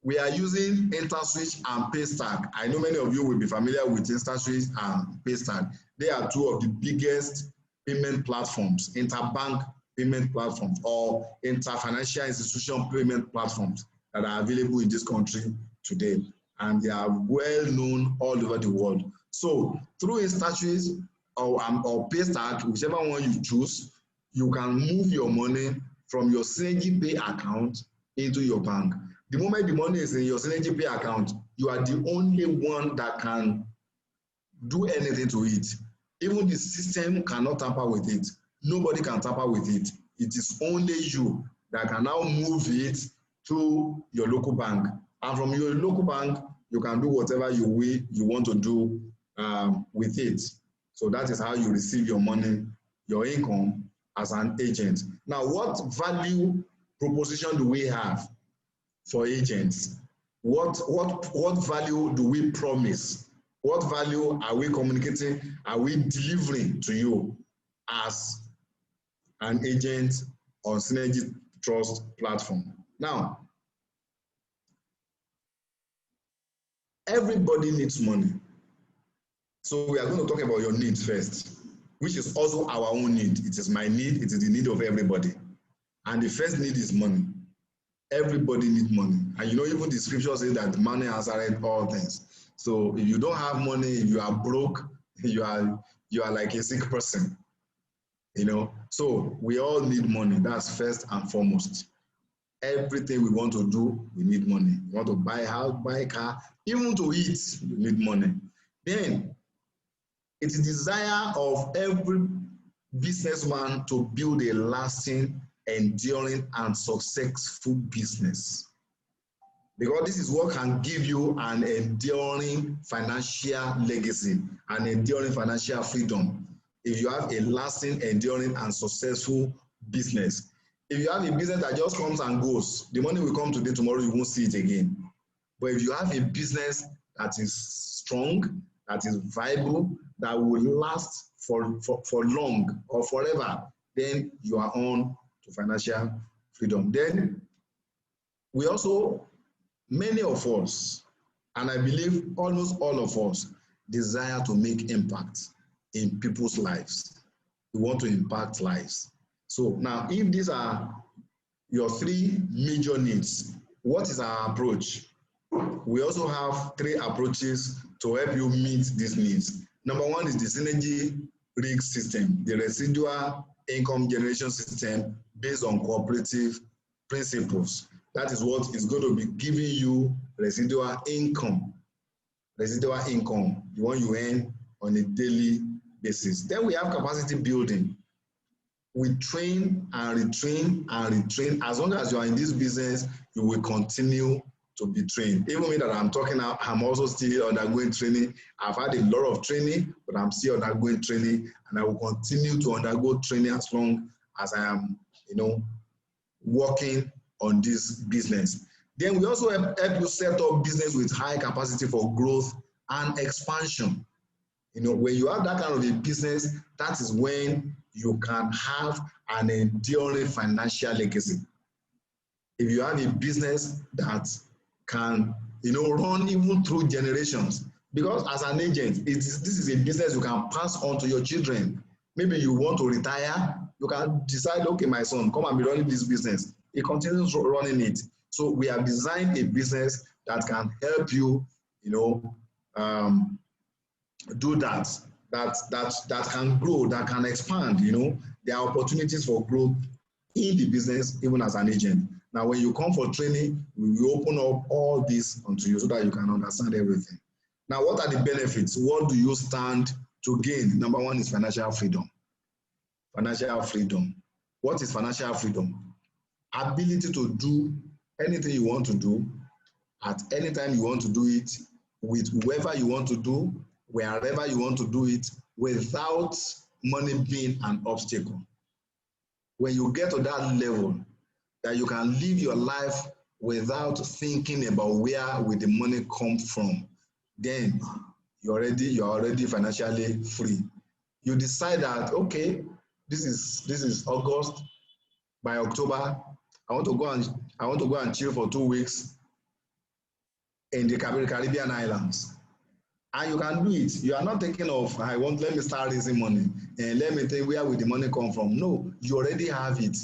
we are using InterSwitch and Paystack. I know many of you will be familiar with InterSwitch and Paystack. They are two of the biggest payment platforms, interbank payment platforms or inter-financial institution payment platforms that are available in this country today. And they are well known all over the world. So through InterSwitch or Paystack, whichever one you choose, you can move your money from your Synergy Pay account into your bank. The moment the money is in your Synergy Pay account, you are the only one that can do anything to it. Even the system cannot tamper with it. Nobody can tamper with it. It is only you that can now move it to your local bank. And from your local bank, you can do whatever you want to do with it. So that is how you receive your money, your income as an agent. Now, what value proposition do we have for agents? What value do we promise? What value are we communicating? Are we delivering to you as an agent on Synergitrust platform? Now, everybody needs money. So we are going to talk about your needs first, which is also our own need. It is my need, it is the need of everybody. And the first need is money. Everybody needs money. And you know, even the scripture says that money answereth all things. So if you don't have money, if you are broke, you are like a sick person. You know, so we all need money. That's first and foremost. Everything we want to do, we need money. You want to buy a house, buy a car, even to eat, you need money. Then it is the desire of every businessman to build a lasting, enduring, and successful business. Because this is what can give you an enduring financial legacy, an enduring financial freedom. If you have a lasting, enduring, and successful business. If you have a business that just comes and goes, the money will come today, tomorrow you won't see it again. But if you have a business that is strong, that is viable, that will last for long or forever, then you are on to financial freedom. Then we also, many of us, and I believe almost all of us, desire to make impact in people's lives. We want to impact lives. So now, if these are your three major needs, what is our approach? We also have three approaches to help you meet these needs. Number one is the Synergy RIG system, the residual income generation system based on cooperative principles. That is what is going to be giving you residual income, the one you earn on a daily basis. Then we have capacity building. We train and retrain and retrain. As long as you are in this business, you will continue to be trained. Even me that I'm talking now, I'm also still undergoing training. I've had a lot of training, but I'm still undergoing training, and I will continue to undergo training as long as I am, working on this business. Then we also help you set up business with high capacity for growth and expansion. When you have that kind of a business, that is when you can have an enduring financial legacy. If you have a business that can, run even through generations, because as an agent, this is a business you can pass on to your children. Maybe you want to retire, you can decide, okay, my son, come and be running this business. He continues running it. So we have designed a business that can help you, do that can grow, that can expand. There are opportunities for growth in the business, even as an agent. Now, when you come for training, we will open up all this onto you so that you can understand everything. Now, what are the benefits? What do you stand to gain? Number one is financial freedom. Financial freedom. What is financial freedom? Ability to do anything you want to do at any time you want to do it, with whoever you want to do, wherever you want to do it, without money being an obstacle. When you get to that level, that you can live your life without thinking about where will the money come from, then you're already financially free. You decide that, okay, this is August. By October, I want to go and chill for 2 weeks. in the Caribbean islands. And you can do it. You are not thinking of, let me start raising money and let me think where will the money come from. No, you already have it.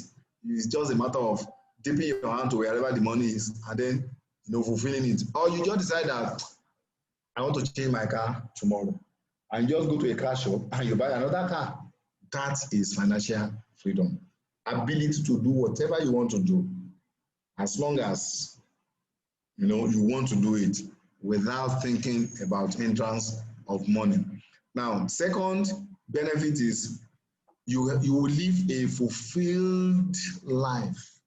It's just a matter of dipping your hand to wherever the money is and then fulfilling it. Or you just decide that I want to change my car tomorrow and just go to a car shop and you buy another car. That is financial freedom. Ability to do whatever you want to do as long as you want to do it without thinking about hindrance of money. Now, second benefit is you will live a fulfilled life,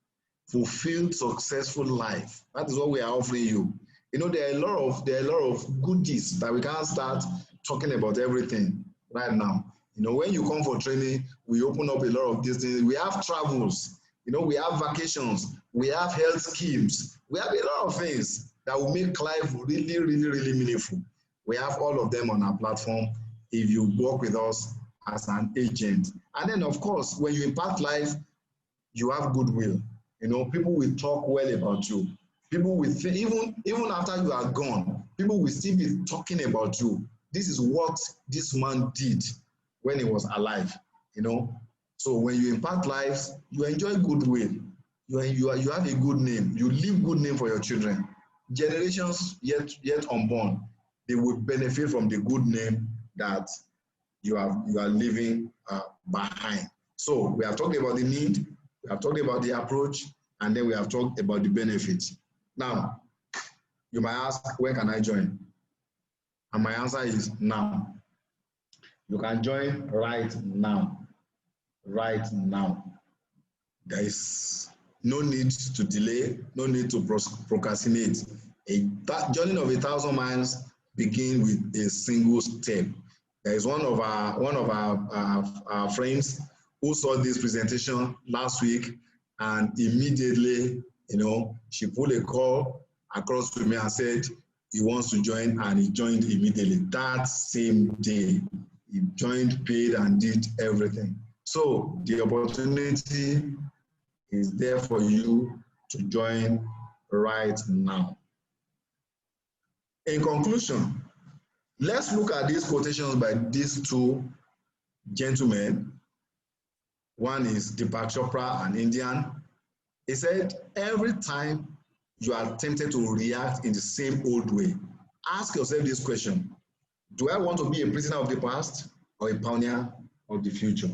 fulfilled, successful life. That is what we are offering you. There are a lot of goodies that we can't start talking about everything right now. When you come for training, we open up a lot of these things. We have travels, we have vacations, we have health schemes, we have a lot of things that will make life really, really, really meaningful. We have all of them on our platform if you work with us as an agent. And then, of course, when you impact life, you have goodwill. People will talk well about you. People will think, even after you are gone, people will still be talking about you. This is what this man did when he was alive. So when you impact lives, you enjoy goodwill. You have a good name. You leave good name for your children. Generations yet unborn, they will benefit from the good name that you are leaving behind. So we have talked about the need, we have talked about the approach, and then we have talked about the benefits. Now, you might ask, when can I join? And my answer is now. You can join right now. Right now. There is no need to delay, no need to procrastinate. A journey of 1,000 miles begins with a single step. There is one of our friends who saw this presentation last week, and immediately, she pulled a call across to me and said he wants to join, and he joined immediately. That same day, he joined, paid, and did everything. So the opportunity is there for you to join right now. In conclusion, let's look at these quotations by these two gentlemen. One is Deepak Chopra, an Indian. He said, every time you are tempted to react in the same old way, ask yourself this question: do I want to be a prisoner of the past or a pioneer of the future?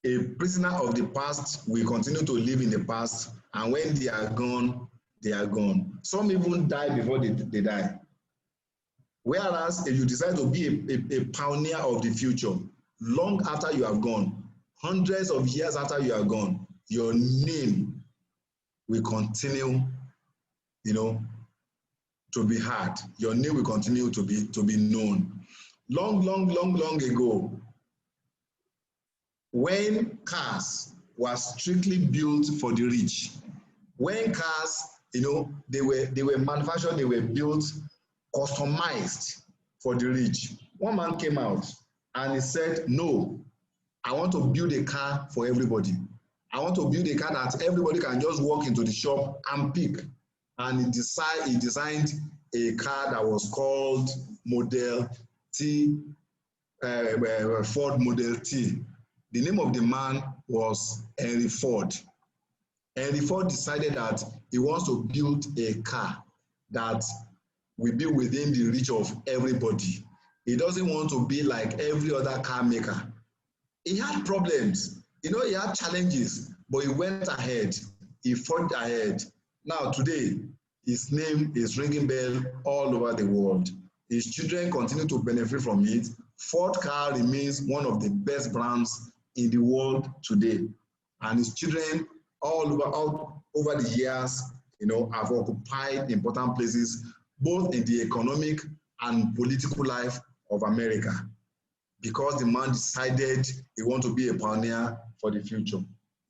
A prisoner of the past will continue to live in the past, and when they are gone, they are gone. Some even die before they die. Whereas if you decide to be a pioneer of the future, long after you have gone, hundreds of years after you are gone, your name will continue, to be heard. Your name will continue to be known. Long ago, when cars were strictly built for the rich, when cars, they were manufactured, they were built, customized for the rich, one man came out and he said, no, I want to build a car for everybody. I want to build a car that everybody can just walk into the shop and pick. And he designed a car that was called Model T, Ford Model T. The name of the man was Henry Ford. Henry Ford decided that he wants to build a car that will be within the reach of everybody. He doesn't want to be like every other car maker. He had problems, he had challenges, but he went ahead, he fought ahead. Now today, his name is ringing bell all over the world. His children continue to benefit from it. Ford car remains one of the best brands in the world today. And his children all over the years, have occupied important places, both in the economic and political life of America, because the man decided he wants to be a pioneer for the future.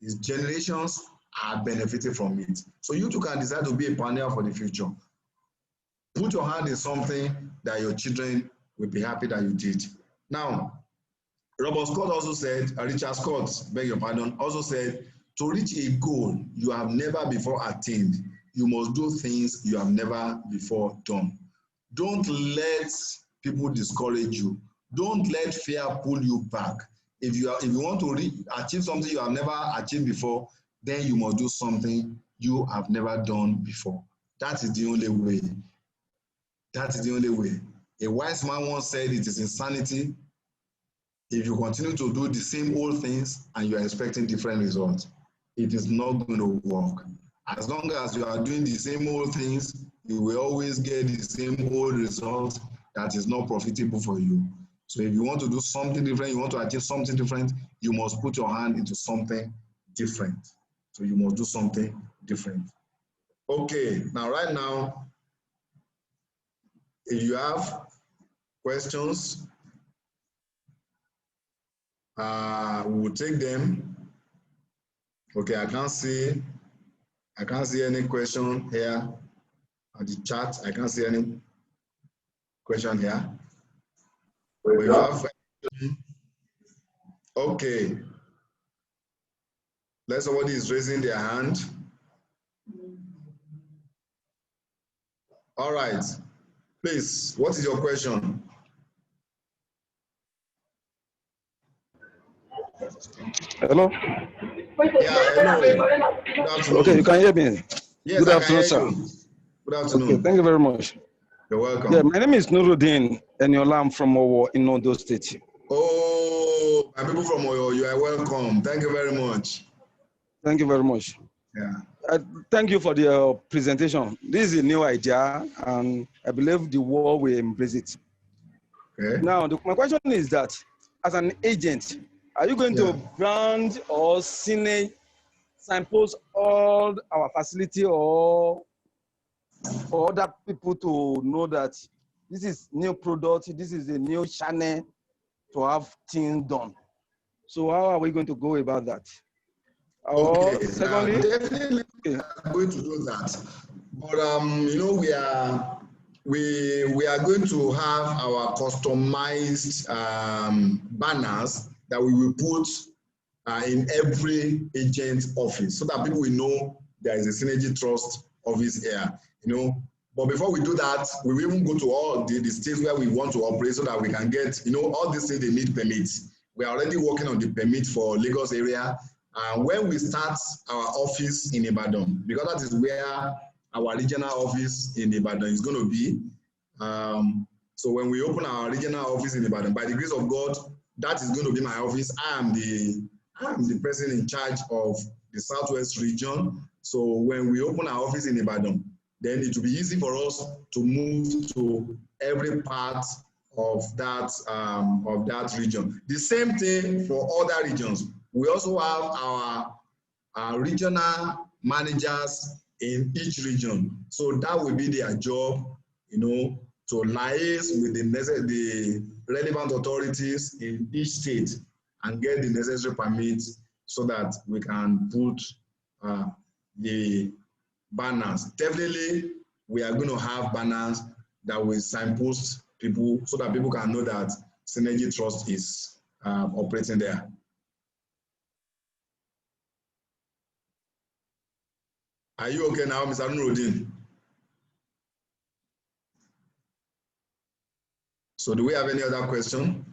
His generations are benefiting from it. So you too can decide to be a pioneer for the future. Put your hand in something that your children will be happy that you did. Now, Robert Scott also said, Richard Scott, beg your pardon, also said, to reach a goal you have never before attained, you must do things you have never before done. Don't let people discourage you. Don't let fear pull you back. If you want to achieve something you have never achieved before, then you must do something you have never done before. That is the only way. That is the only way. A wise man once said it is insanity if you continue to do the same old things and you are expecting different results. It is not going to work. As long as you are doing the same old things, you will always get the same old results that is not profitable for you. So if you want to do something different, you want to achieve something different, you must put your hand into something different. So you must do something different. Okay, now right now, if you have questions, we will take them. Okay, I can't see any question here at the chat. I can't see any question here. We have, okay. Let somebody is raising their hand. All right. Please, what is your question? Hello? Yeah, hello. Good afternoon. Okay, you can hear me? Yes, Good I afternoon, can hear sir. you. Good afternoon. Okay, thank you very much. You're welcome. Yeah, my name is Nuruddin Eniola. I'm from Owo in Ondo State. Oh, my people from Oyo, you are welcome. Thank you very much. Thank you very much. Yeah. Thank you for the presentation. This is a new idea, and I believe the world will embrace it. Okay. Now, my question is that, as an agent, are you going to brand or signpost all our facility or for other people to know that this is new product, this is a new channel to have things done? So how are we going to go about that? Okay, secondly, definitely we are going to do that. But you know, we are going to have our customized banners that we will put in every agent office so that people will know there is a Synergitrust office here. You know, but before we do that, we will even go to all the states where we want to operate so that we can get, you know, all these things, they need permits. We are already working on the permit for Lagos area. When we start our office in Ibadan, because that is where our regional office in Ibadan is going to be. So when we open our regional office in Ibadan, by the grace of God, that is going to be my office. I am the person in charge of the Southwest region. So when we open our office in Ibadan, then it will be easy for us to move to every part of that region. The same thing for other regions. We also have our regional managers in each region. So that will be their job, you know, to liaise with the relevant authorities in each state and get the necessary permits so that we can put the banners. Definitely, we are going to have banners that will signpost people so that people can know that Synergitrust is operating there. Are you okay now, Mr. Nuruddin? So do we have any other question?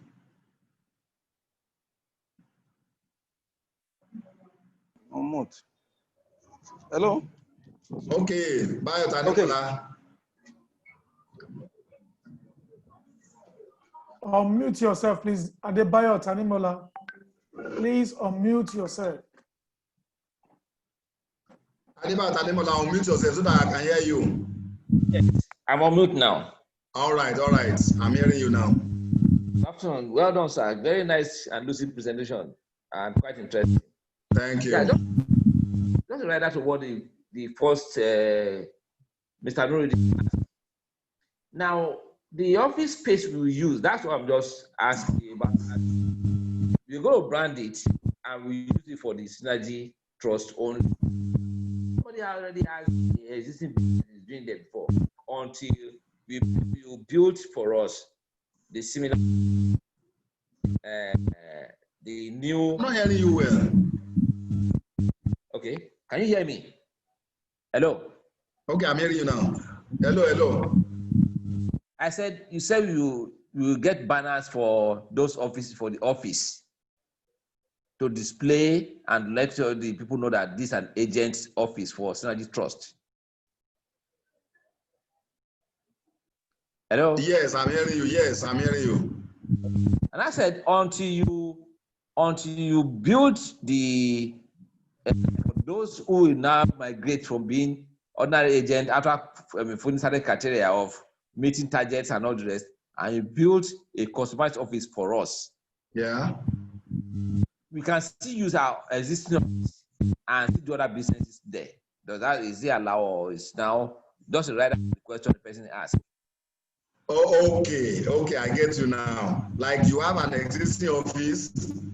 Hello? Okay, Bayo Tanimola. Unmute yourself, please. Adebayo Tanimola. Please unmute yourself. Adebayo Tanimola, unmute yourself so that I can hear you. Yes, I'm on mute now. All right. I'm hearing you now. Good afternoon. Well done, sir. Very nice and lucid presentation and quite interesting. Thank you. Yeah, just right after what the first Mr. Nuruddin asked. Now, the office space we will use, that's what I'm just asking about. We're going to brand it and we use it for the Synergitrust only. Somebody already has the existing business doing that before until we build for us the similar, the new. I'm not hearing you well. Okay, can you hear me? Hello? Okay, I'm hearing you now. Hello, hello. I said, you said you will get banners for those offices, for the office, to display and let the people know that this is an agent's office for Synergitrust. Hello? Yes, I'm hearing you. Yes, I'm hearing you. And I said, until you build the those who will now migrate from being ordinary agent after fully certain criteria of meeting targets and all the rest, and you build a customized office for us. Yeah. We can still use our existing office and still do other businesses there. Is it allowed, or is now just a right question the person asked? Oh, okay, I get you now. Like you have an existing office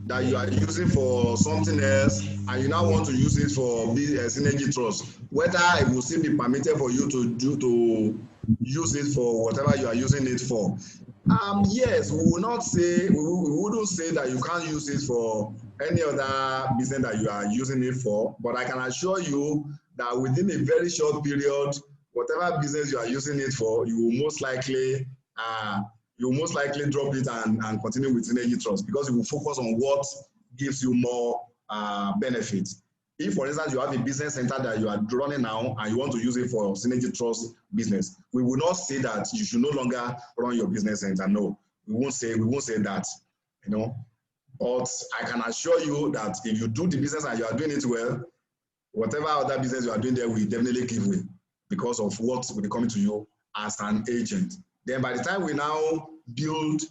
that you are using for something else, and you now want to use it for Synergitrust. Whether it will still be permitted for you to use it for whatever you are using it for. Yes, we will not say we wouldn't say that you can't use it for any other business that you are using it for. But I can assure you that within a very short period, whatever business you are using it for, you will most likely drop it and continue with Synergitrust, because you will focus on what gives you more benefits. If, for instance, you have a business center that you are running now and you want to use it for Synergitrust business, we will not say that you should no longer run your business center. No, we won't say that, you know. But I can assure you that if you do the business and you are doing it well, whatever other business you are doing there will definitely give way because of what will be coming to you as an agent. Then by the time we now build,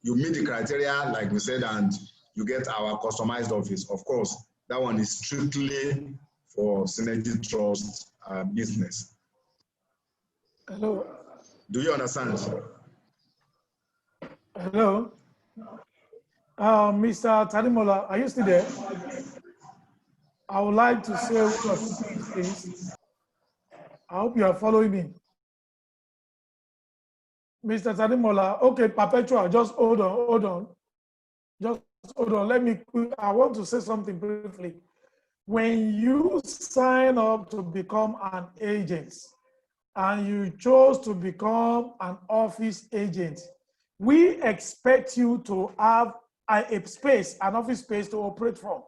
you meet the criteria, like we said, and you get our customized office. Of course, that one is strictly for Synergitrust business. Hello. Do you understand? Hello. Mr. Tadimola, are you still there? I would like to say one or two things, please. I hope you are following me. Mr. Tadimola, okay, Perpetual, just hold on. Just hold on. I want to say something briefly. When you sign up to become an agent and you chose to become an office agent, we expect you to have an office space to operate from.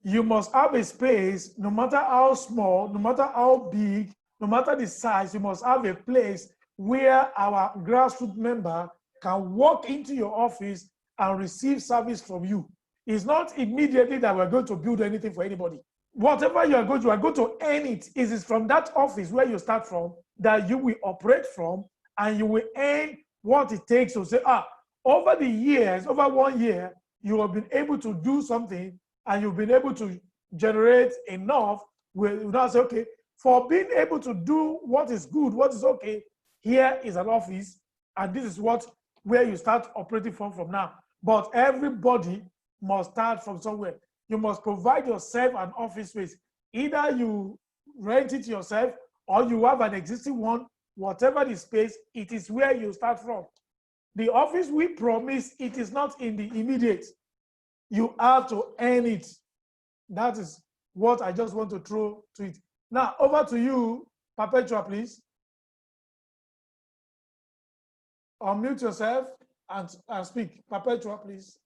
You must have a space, no matter how small, no matter how big, no matter the size, you must have a place where our grassroots member can walk into your office and receive service from you. It's not immediately that we're going to build anything for anybody. Whatever you are going to earn it. It is from that office where you start from that you will operate from, and you will earn what it takes to say, over the years, over 1 year, you have been able to do something and you've been able to generate enough where you now say, okay, for being able to do what is good, what is okay, here is an office, and this is where you start operating from now. But everybody must start from somewhere. You must provide yourself an office space. Either you rent it yourself or you have an existing one. Whatever the space, it is where you start from. The office we promise, it is not in the immediate. You have to earn it. That is what I just want to throw to it. Now, over to you, Perpetua, please. Unmute yourself and speak. Perpetua, please.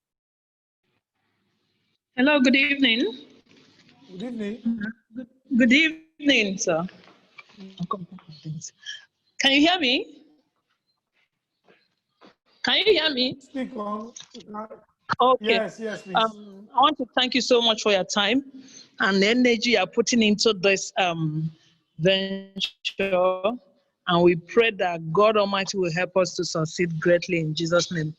Hello, good evening. Good evening. Good evening, sir. Can you hear me? Can you hear me? Speak on. Okay. Yes, please. I want to thank you so much for your time and the energy you're putting into this venture. And we pray that God Almighty will help us to succeed greatly in Jesus' name.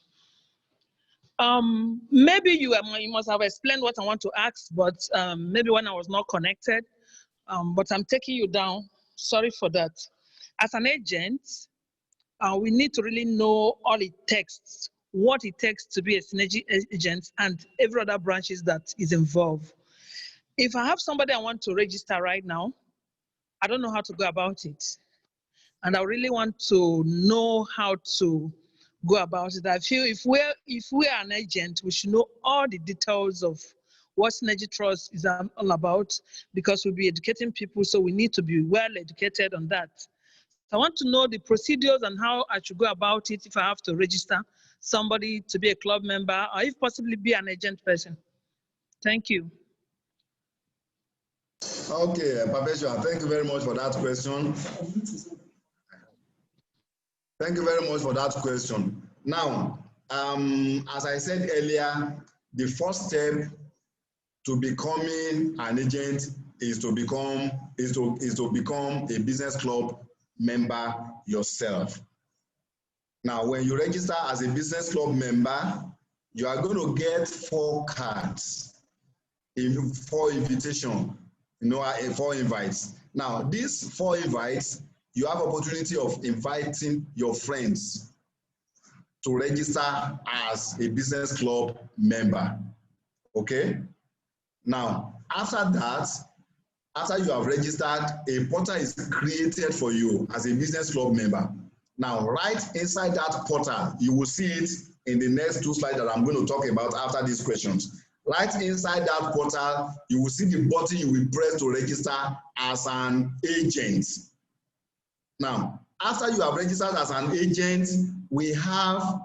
Maybe you must have explained what I want to ask, but maybe when I was not connected. But I'm taking you down. Sorry for that. As an agent, we need to really know all it takes, what it takes to be a synergy agent and every other branches that is involved. If I have somebody I want to register right now, I don't know how to go about it. And I really want to know how to go about it. I feel if we're an agent, we should know all the details of what Synergitrust is all about, because we'll be educating people, so we need to be well educated on that. I want to know the procedures and how I should go about it if I have to register somebody to be a club member, or if possibly be an agent person. Thank you. Okay, Perpetua, thank you very much for that question. Thank you very much for that question. Now, as I said earlier, the first step to becoming an agent is to become a business club member yourself. Now, when you register as a business club member, you are going to get 4 cards, 4 invitations, 4 invites. Now, these 4 invites, you have opportunity of inviting your friends to register as a business club member. Okay? Now, after that, after you have registered, a portal is created for you as a business club member. Now, right inside that portal, you will see it in the next 2 slides that I'm going to talk about after these questions. Right inside that portal, you will see the button you will press to register as an agent. Now, after you have registered as an agent, we have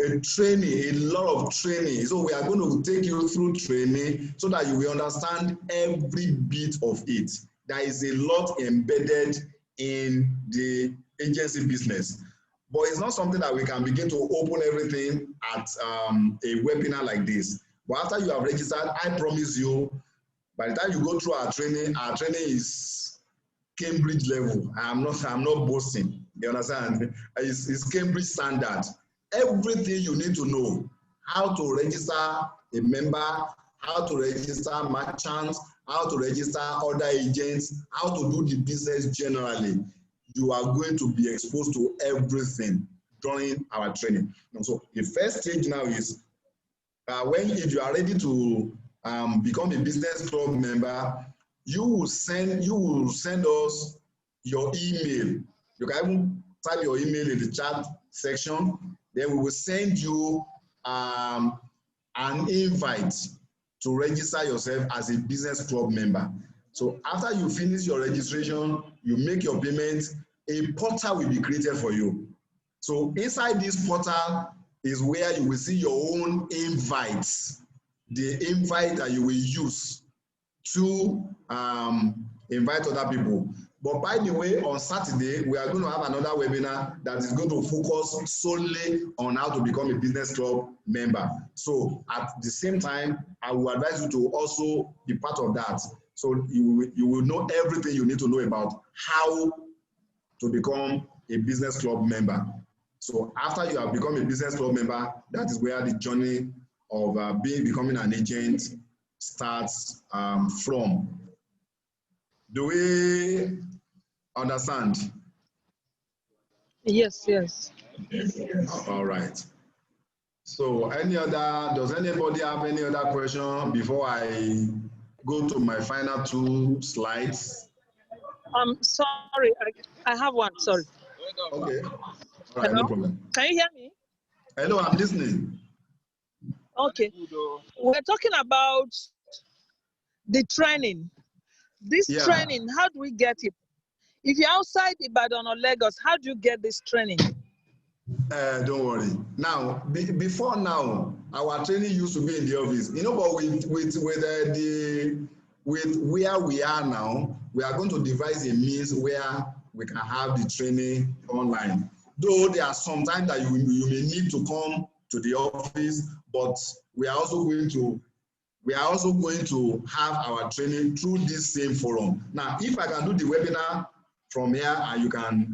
a training, a lot of training. So we are going to take you through training so that you will understand every bit of it. There is a lot embedded in the agency business, but it's not something that we can begin to open everything at a webinar like this. But after you have registered, I promise you, by the time you go through our training is Cambridge level. I'm not boasting. You understand? It's Cambridge standard. Everything you need to know: how to register a member, how to register merchants, how to register other agents, how to do the business generally. You are going to be exposed to everything during our training. And so the first stage now is if you are ready to become a business club member, you will send us your email. You can even type your email in the chat section. Then we will send you an invite to register yourself as a business club member. So after you finish your registration, you make your payment, a portal will be created for you. So inside this portal is where you will see your own invites, the invite that you will use to invite other people. But by the way, on Saturday, we are going to have another webinar that is going to focus solely on how to become a business club member. So at the same time, I will advise you to also be part of that. So you will know everything you need to know about how to become a business club member. So after you have become a business club member, that is where the journey of becoming an agent starts from. Do we understand? Yes, yes. All right. So does anybody have any other question before I go to my final 2 slides? Sorry, I have one, sorry. Okay. All right, Hello? no problem. Can you hear me? Hello, I'm listening. Okay. We're talking about the training. This training, how do we get it? If you're outside Ibadan or Lagos, how do you get this training? Don't worry. Now, before now, our training used to be in the office. But with where we are now, we are going to devise a means where we can have the training online. Though there are some times that you may need to come to the office, but we are also going to have our training through this same forum. Now, if I can do the webinar from here and you can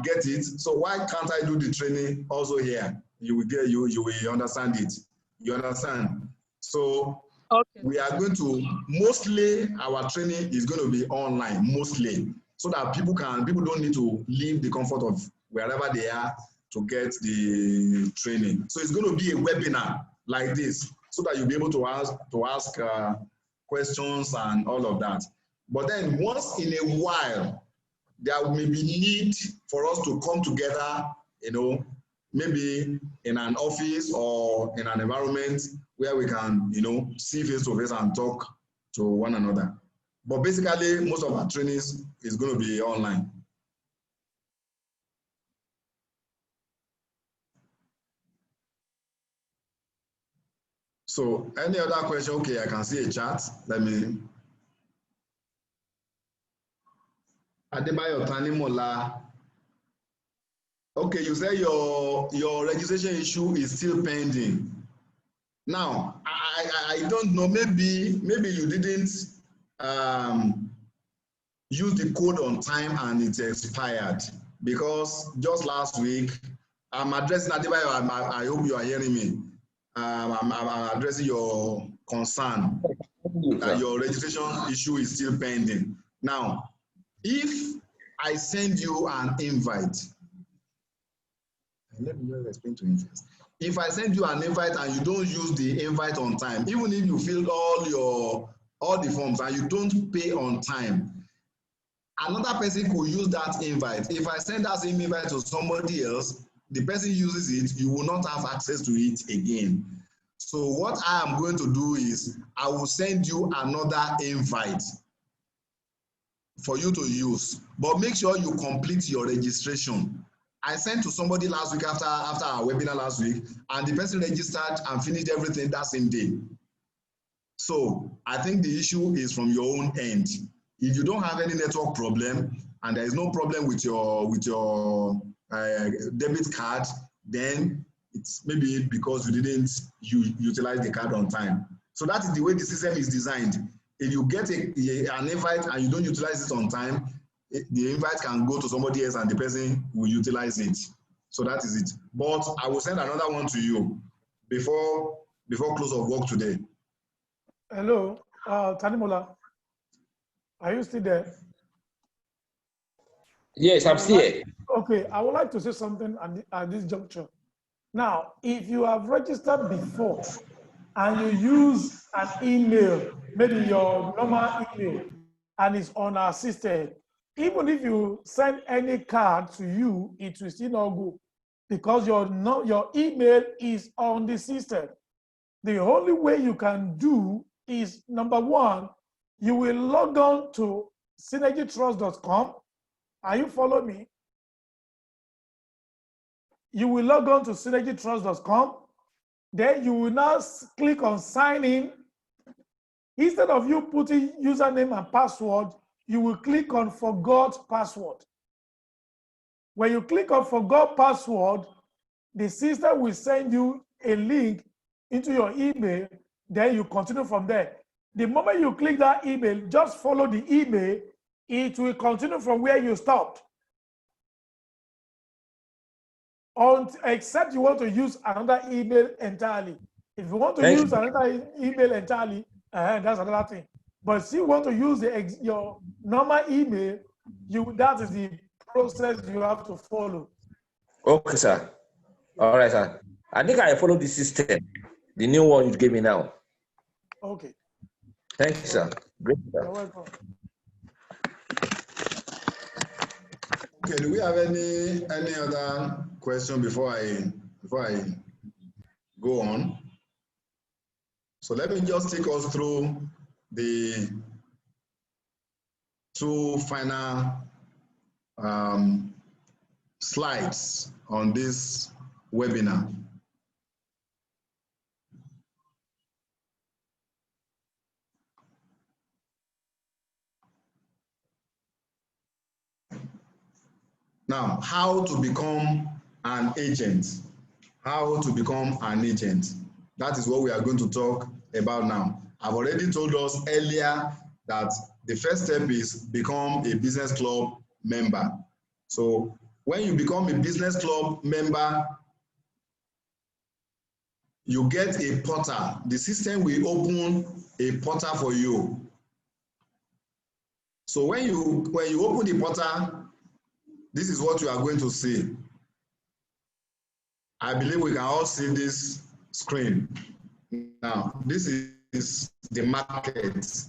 get it, so why can't I do the training also here? You will understand it. You understand? So okay. We are going to mostly our training is going to be online mostly, so that people don't need to leave the comfort of wherever they are to get the training. So it's going to be a webinar like this, so that you'll be able to ask questions and all of that. But then once in a while, there may be need for us to come together, maybe in an office or in an environment where we can, you know, see face to face and talk to one another. But basically, most of our trainings is going to be online. So any other question? Okay, I can see a chat. Let me. Adebayo Tanimola. Okay, you say your registration issue is still pending. Now, I don't know, maybe you didn't use the code on time and it's expired, because just last week, I'm addressing Adebayo, I hope you are hearing me. I'm addressing your concern that your registration issue is still pending. Now, if I send you an invite, let me just explain to you first. If I send you an invite and you don't use the invite on time, even if you fill all the forms and you don't pay on time, another person could use that invite. If I send that same invite to somebody else, the person uses it, you will not have access to it again. So what I am going to do is I will send you another invite for you to use, but make sure you complete your registration. I sent to somebody last week after our webinar last week, and the person registered and finished everything that same day. So I think the issue is from your own end. If you don't have any network problem and there is no problem with your debit card, then it's maybe because you didn't utilize the card on time. So that is the way the system is designed. If you get an invite and you don't utilize it on time, the invite can go to somebody else and the person will utilize it. So that is it. But I will send another one to you before close of work today. Hello, Tanimola. Are you still there? Yes, I'm still here. Okay, I would like to say something at this juncture. Now, if you have registered before and you use an email, maybe your normal email, and it's on our system, even if you send any card to you, it will still not go because your email is on the system. The only way you can do is, number one, you will log on to synergitrust.com. Are you following me? You will log on to synergitrust.com. Then you will now click on sign in. Instead of you putting username and password, you will click on forgot password. When you click on forgot password, the system will send you a link into your email. Then you continue from there. The moment you click that email, just follow the email. It will continue from where you stopped. Except you want to use another email entirely. If you want to use another email entirely, that's another thing. But if you want to use your normal email, that is the process you have to follow. Okay, sir. All right, sir. I think I follow the system, the new one you gave me now. Okay. Thank you, sir. Great, sir. You're welcome. Okay, do we have any other question before I go on? So let me just take us through the two final slides on this webinar. Now, how to become an agent. How to become an agent. That is what we are going to talk about now. I've already told us earlier that the first step is become a business club member. So when you become a business club member, you get a portal. The system will open a portal for you. So when you open the portal, this is what you are going to see. I believe we can all see this screen. Now, this is the market.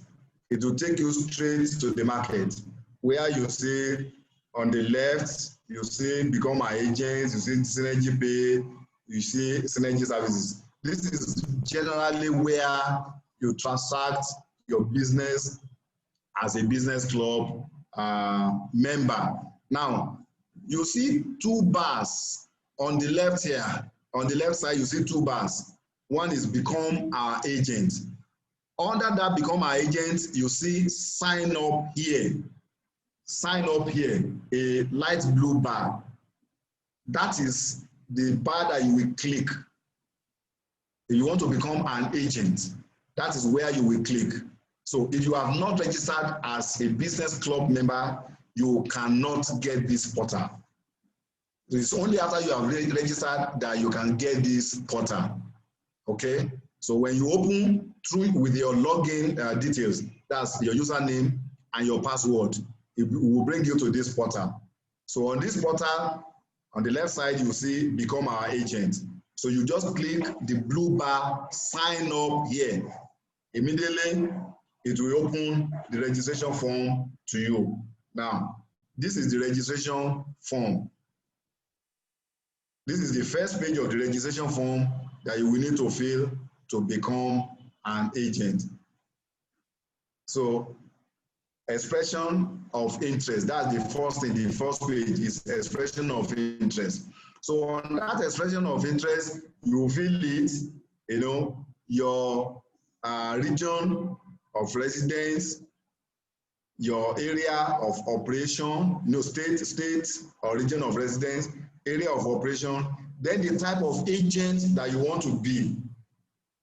It will take you straight to the market where you see On the left, you see become our agents, you see Synergy Pay, you see Synergy Services. This is generally where you transact your business as a business club member. Now, you see two bars on the left here. On the left side, you see two bars. One is become our agent. Under that become our agent, you see sign up here. Sign up here, a light blue bar. That is the bar that you will click. If you want to become an agent, that is where you will click. So if you have not registered as a business club member, you cannot get this portal. It's only after you have registered that you can get this portal. Okay? So when you open through with your login details, that's your username and your password, it will bring you to this portal. So on this portal, on the left side, you see become our agent. So you just click the blue bar, sign up here. Immediately, it will open the registration form to you. Now, this is the registration form. This is the first page of the registration form that you will need to fill to become an agent. So, expression of interest, that's the first thing. The first page is expression of interest. So on that expression of interest, you fill it, you know, your region of residence, your area of operation, you know, state or region of residence, area of operation, then the type of agent that you want to be.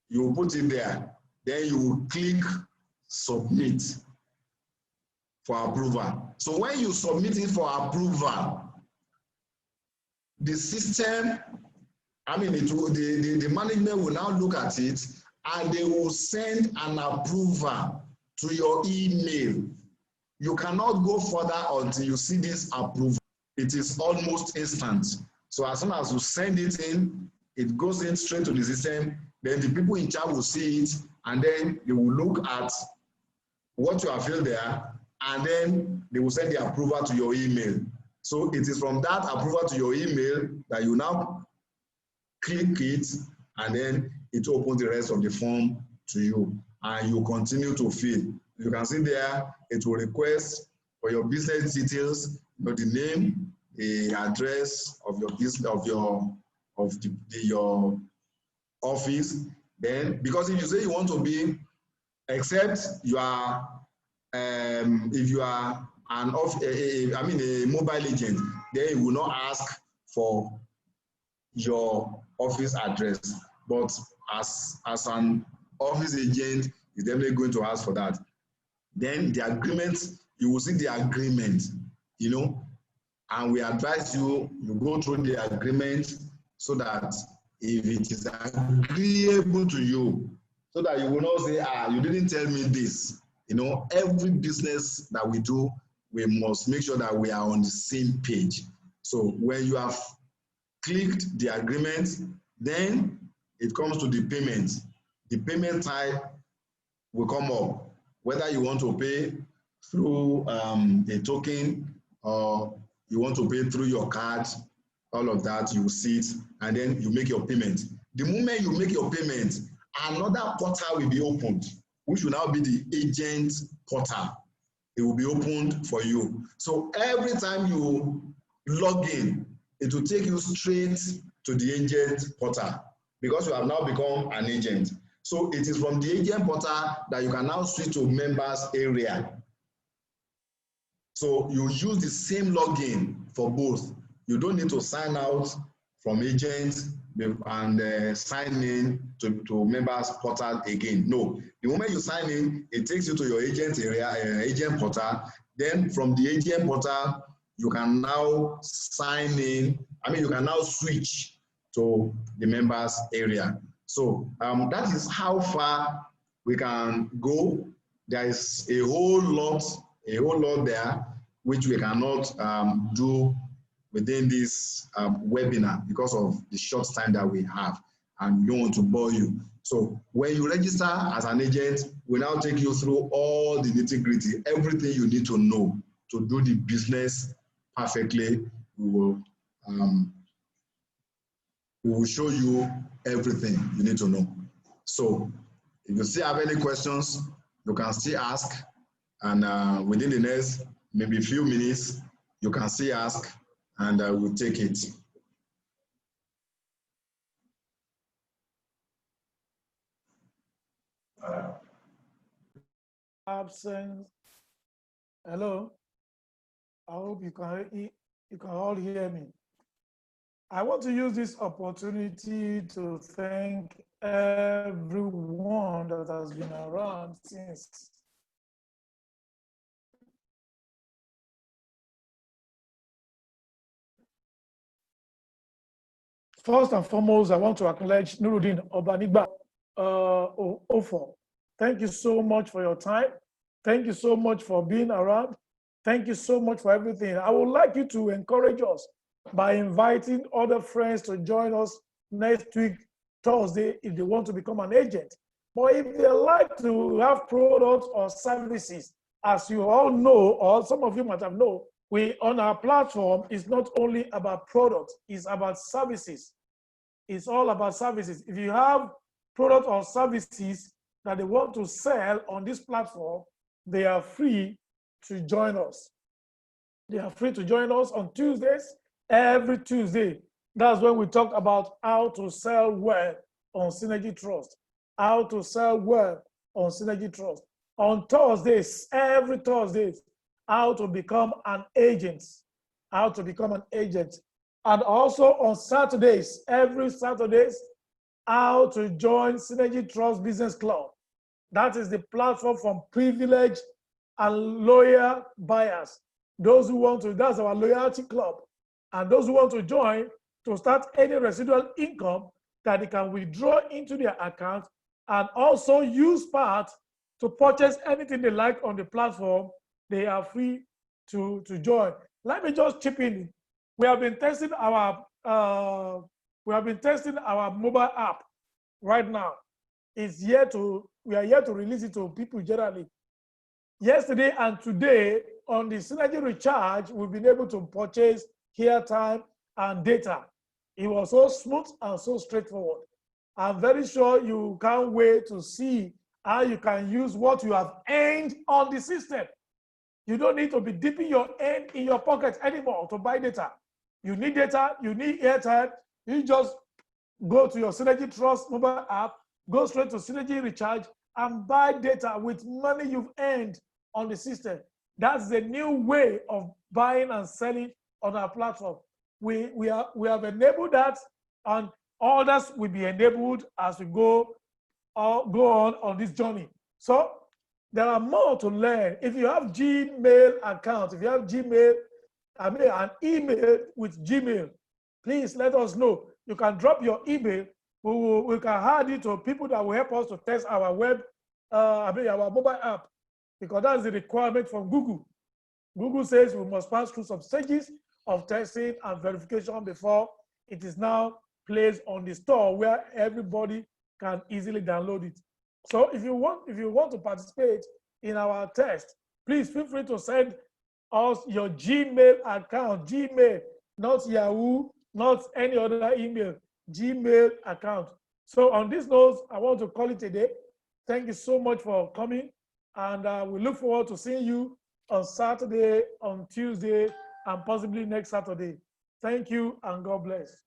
You will put it there. Then you will click submit for approval. So when you submit it for approval, the system, I mean, the management will now look at it and they will send an approval to your email. You cannot go further until you see this approval. It is almost instant. So as soon as you send it in, it goes in straight to the system. Then the people in charge will see it, and then they will look at what you have filled there, and then they will send the approval to your email. So it is from that approval to your email that you now click it, and then it opens the rest of the form to you, and you continue to fill. You can see there, it will request for your business details, you know, the name, the address of your business, of your office. Then, because if you say you want to be, except you are, if you are a mobile agent, then it will not ask for your office address. But as an office agent, it's definitely going to ask for that. Then the agreement, you will see the agreement, you know, and we advise you go through the agreement so that if it is agreeable to you, so that you will not say, you didn't tell me this. You know, every business that we do, we must make sure that we are on the same page. So when you have clicked the agreement, then it comes to the payment. The payment type will come up, whether you want to pay through a token or you want to pay through your card. All of that, you will see it, and then you make your payment. The moment you make your payment, another portal will be opened, which will now be the agent portal. It will be opened for you. So every time you log in, it will take you straight to the agent portal because you have now become an agent. So it is from the agent portal that you can now switch to members area. So you use the same login for both. You don't need to sign out from agents and sign in to members portal again. No, the moment you sign in, it takes you to your agent area, agent portal. Then from the agent portal, you can now sign in. You can now switch to the members area. So that is how far we can go. There is a whole lot there which we cannot do within this webinar because of the short time that we have, and we don't want to bore you. So when you register as an agent, we now take you through all the nitty-gritty, everything you need to know to do the business perfectly. We will show you everything you need to know. So if you still have any questions, you can still ask, and within the next maybe a few minutes, you can still ask, and we'll take it. Absence. Hello. I hope you can all hear me. I want to use this opportunity to thank everyone that has been around since. First and foremost, I want to acknowledge Nuruddin Obanigba Ofo. Thank you so much for your time. Thank you so much for being around. Thank you so much for everything. I would like you to encourage us by inviting other friends to join us next week, Thursday, if they want to become an agent. But if they like to have products or services, as you all know, or some of you might have known, we on our platform is not only about products, it's about services. It's all about services. If you have products or services that they want to sell on this platform, they are free to join us. They are free to join us on Tuesdays, every Tuesday. That's when we talk about how to sell well on Synergitrust. How to sell well on Synergitrust. On Thursdays, every Thursday, how to become an agent. How to become an agent. And also on Saturdays, every Saturdays, how to join Synergitrust Business Club. That is the platform from privileged and loyal buyers. Those who want to, that's our loyalty club. And those who want to join to start any residual income that they can withdraw into their account and also use part to purchase anything they like on the platform, they are free to join. Let me just chip in. We have been testing our mobile app right now. We are here to release it to people generally. Yesterday and today on the Synergy Recharge, we've been able to purchase airtime and data. It was so smooth and so straightforward. I'm very sure you can't wait to see how you can use what you have earned on the system. You don't need to be dipping your hand in your pocket anymore to buy data. You need data, you need airtime, you just go to your Synergitrust mobile app, go straight to Synergy Recharge and buy data with money you've earned on the system. That's the new way of buying and selling on our platform. We have enabled that, and others will be enabled as we go on this journey. So there are more to learn. If you have Gmail account, if you have Gmail, an email with Gmail, please let us know. You can drop your email. We can add it to people that will help us to test our our mobile app, because that's the requirement from Google. Google says we must pass through some stages of testing and verification before it is now placed on the store where everybody can easily download it. So if you want to participate in our test, please feel free to send us your Gmail account, Gmail, not Yahoo, not any other email, Gmail account. So on this note, I want to call it a day. Thank you so much for coming, and we look forward to seeing you on Saturday, on Tuesday, and possibly next Saturday. Thank you, and God bless.